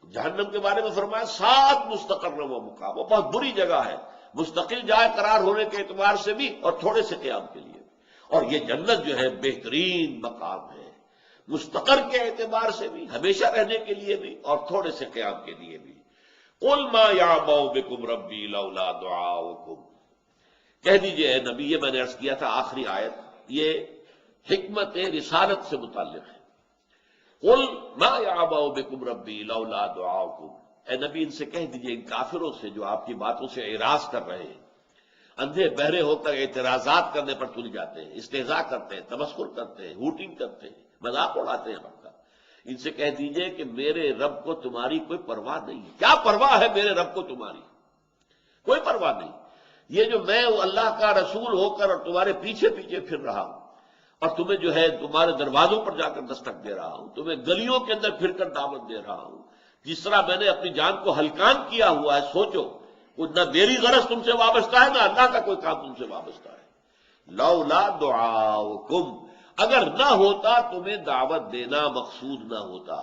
جہنم کے بارے میں فرمایا سات مستقرا و مقاما، بہت بری جگہ ہے، مستقل جائے قرار ہونے کے اعتبار سے بھی اور تھوڑے سے قیام کے لیے بھی۔ اور یہ جنت جو ہے بہترین مقام ہے، مستقر کے اعتبار سے بھی، ہمیشہ رہنے کے لیے بھی اور تھوڑے سے قیام کے لیے بھی۔ قل ما یعبأ بکم ربی لولا دعاؤکم، کہہ دیجئے اے نبی، یہ میں نے عرض کیا تھا آخری آیت، یہ حکمت رسالت سے متعلق ہے۔ قل ما یعبأ بکم ربی لولا دعاؤکم، اے نبی ان سے کہہ دیجئے، ان کافروں سے جو آپ کی باتوں سے اعراض کر رہے ہیں، اندھے بہرے ہو کر اعتراضات کرنے پر تل جاتے ہیں، استہزاء کرتے ہیں، تمسخر کرتے ہیں، ہوٹنگ کرتے ہیں، مذاق اڑاتے ہیں آپ کا، ان سے کہہ دیجئے کہ میرے رب کو تمہاری کوئی پرواہ نہیں ہے۔ کیا پرواہ ہے میرے رب کو تمہاری؟ کوئی پرواہ نہیں۔ یہ جو میں اللہ کا رسول ہو کر اور تمہارے پیچھے پیچھے پھر رہا ہوں اور تمہیں جو ہے تمہارے دروازوں پر جا کر دستک دے رہا ہوں، تمہیں گلیوں کے اندر پھر کر دعوت دے رہا ہوں، جس طرح میں نے اپنی جان کو ہلکان کیا ہوا ہے، سوچو نہ میری غرض تم سے وابستہ ہے، نہ اللہ کا کوئی کام تم سے وابستہ ہے۔ لولا دعاؤکم، اگر نہ ہوتا تمہیں دعوت دینا مقصود نہ ہوتا،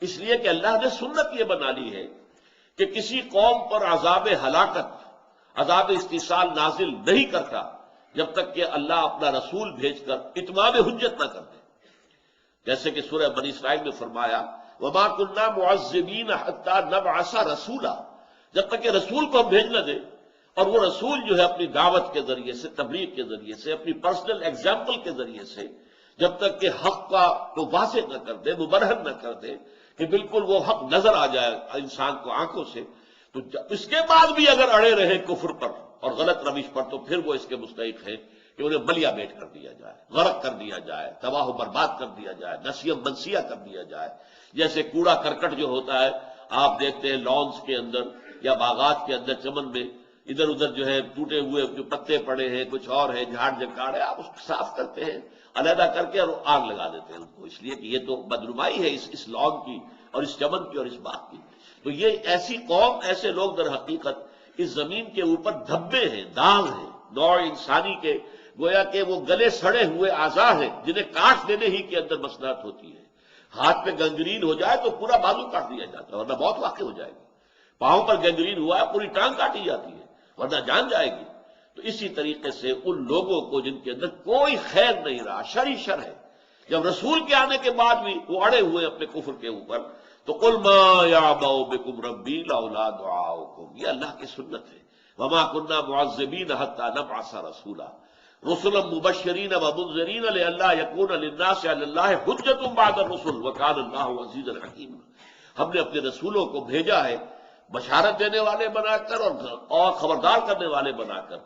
اس لیے کہ اللہ نے سنت یہ بنا لی ہے کہ کسی قوم پر عذاب ہلاکت، عذاب استیصال نازل نہیں کرتا جب تک کہ اللہ اپنا رسول بھیج کر اتمام حجت نہ کر دے۔ جیسے کہ سورہ بنی اسرائیل میں فرمایا وما كنا معذبین حتی نبعث رسولا، جب تک کہ رسول کو ہم بھیج نہ دیں، اور وہ رسول جو ہے اپنی دعوت کے ذریعے سے، تبلیغ کے ذریعے سے، اپنی پرسنل ایگزامپل کے ذریعے سے، جب تک کہ حق کا تو واضح نہ کر دے، مبرہن نہ کر دے کہ بالکل وہ حق نظر آ جائے انسان کو آنکھوں سے، تو اس کے بعد بھی اگر اڑے رہے کفر پر اور غلط روش پر، تو پھر وہ اس کے مستحق ہے کہ انہیں بلیا بیٹ کر دیا جائے، غرق کر دیا جائے، تباہ و برباد کر دیا جائے، نسیم منسیہ کر دیا جائے۔ جیسے کوڑا کرکٹ جو ہوتا ہے، آپ دیکھتے ہیں لانس کے اندر یا باغات کے اندر، چمن میں ادھر ادھر جو ہے ٹوٹے ہوئے جو پتے پڑے ہیں، کچھ اور ہے، جھاڑ جھنکاڑ ہے، آپ اس کو صاف کرتے ہیں علیحدہ کر کے اور آگ لگا دیتے ہیں ان کو، اس لیے کہ یہ تو بدنمائی ہے اس لان کی اور اس چمن کی اور اس باغ کی۔ تو یہ ایسی قوم، ایسے لوگ در حقیقت اس زمین کے اوپر دھبے ہیں، داغ ہیں، نوع انسانی کے، گویا کہ وہ گلے سڑے ہوئے اعضاء ہیں جنہیں کاٹ دینے ہی کے اندر مصلحت ہوتی ہے۔ ہاتھ پہ گنگرین ہو جائے تو پورا بازو کاٹ دیا جاتا ہے ورنہ موت واقع ہو جائے گی، پاؤں پر گنگرین ہوا ہے پوری ٹانگ کاٹی جاتی ہے ورنہ جان جائے گی۔ تو اسی طریقے سے ان لوگوں کو جن کے اندر کوئی خیر نہیں رہا، شر ہی شر ہے، جب رسول کے آنے کے بعد بھی وہ اڑے ہوئے اپنے کفر کے اوپر، تو قل ما یعبأ بکم ربی لولا دعاؤکم، یہ اللہ کی سنت ہے۔ وما كنا معذبین حتی نبعث رسولا رسلا مبشرین ومنذرین لئلا یکون للناس علی اللہ حجۃ بعد الرسل وکان اللہ عزیزا حکیما، ہم نے اپنے رسولوں کو بھیجا ہے بشارت دینے والے بنا کر اور خبردار کرنے والے بنا کر،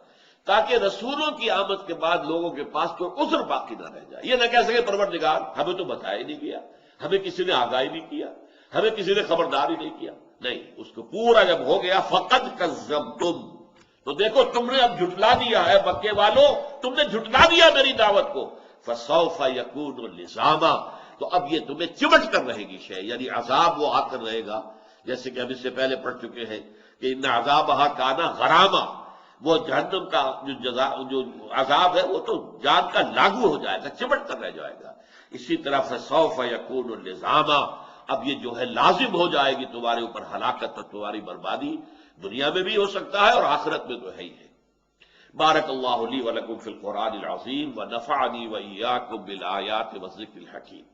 تاکہ رسولوں کی آمد کے بعد لوگوں کے پاس کوئی عذر باقی نہ رہ جائے۔ یہ نہ کہہ سکے پروردگار ہمیں تو بتایا ہی نہیں گیا، ہمیں کسی نے آگاہی نہیں کیا، ہمیں کسی نے خبردار ہی نہیں کیا۔ نہیں، اس کو پورا جب ہو گیا فقد کذبتم، تو دیکھو تم نے اب جھٹلا دیا ہے، مکے والوں تم نے جھٹلا دیا میری دعوت کو، فسوف یکون لزاما، تو اب یہ تمہیں چمٹ کر رہے گی شے، یعنی عذاب وہ آ کر رہے گا، جیسے کہ ہم اس سے پہلے پڑھ چکے ہیں کہ ان عذابھا کان غراما، وہ جہنم کا جو عذاب ہے وہ تو جان کا لاگو ہو جائے گا، چمٹ کر رہ جائے گا۔ اسی طرح فسوف یکون لزاما، اب یہ جو ہے لازم ہو جائے گی تمہارے اوپر ہلاکت اور تمہاری بربادی، دنیا میں بھی ہو سکتا ہے اور آخرت میں تو ہے ہی ہے۔ بارک اللہ لی ولکم فی القرآن العظیم ونفعنی وإیاکم بالآیات والذکر الحکیم۔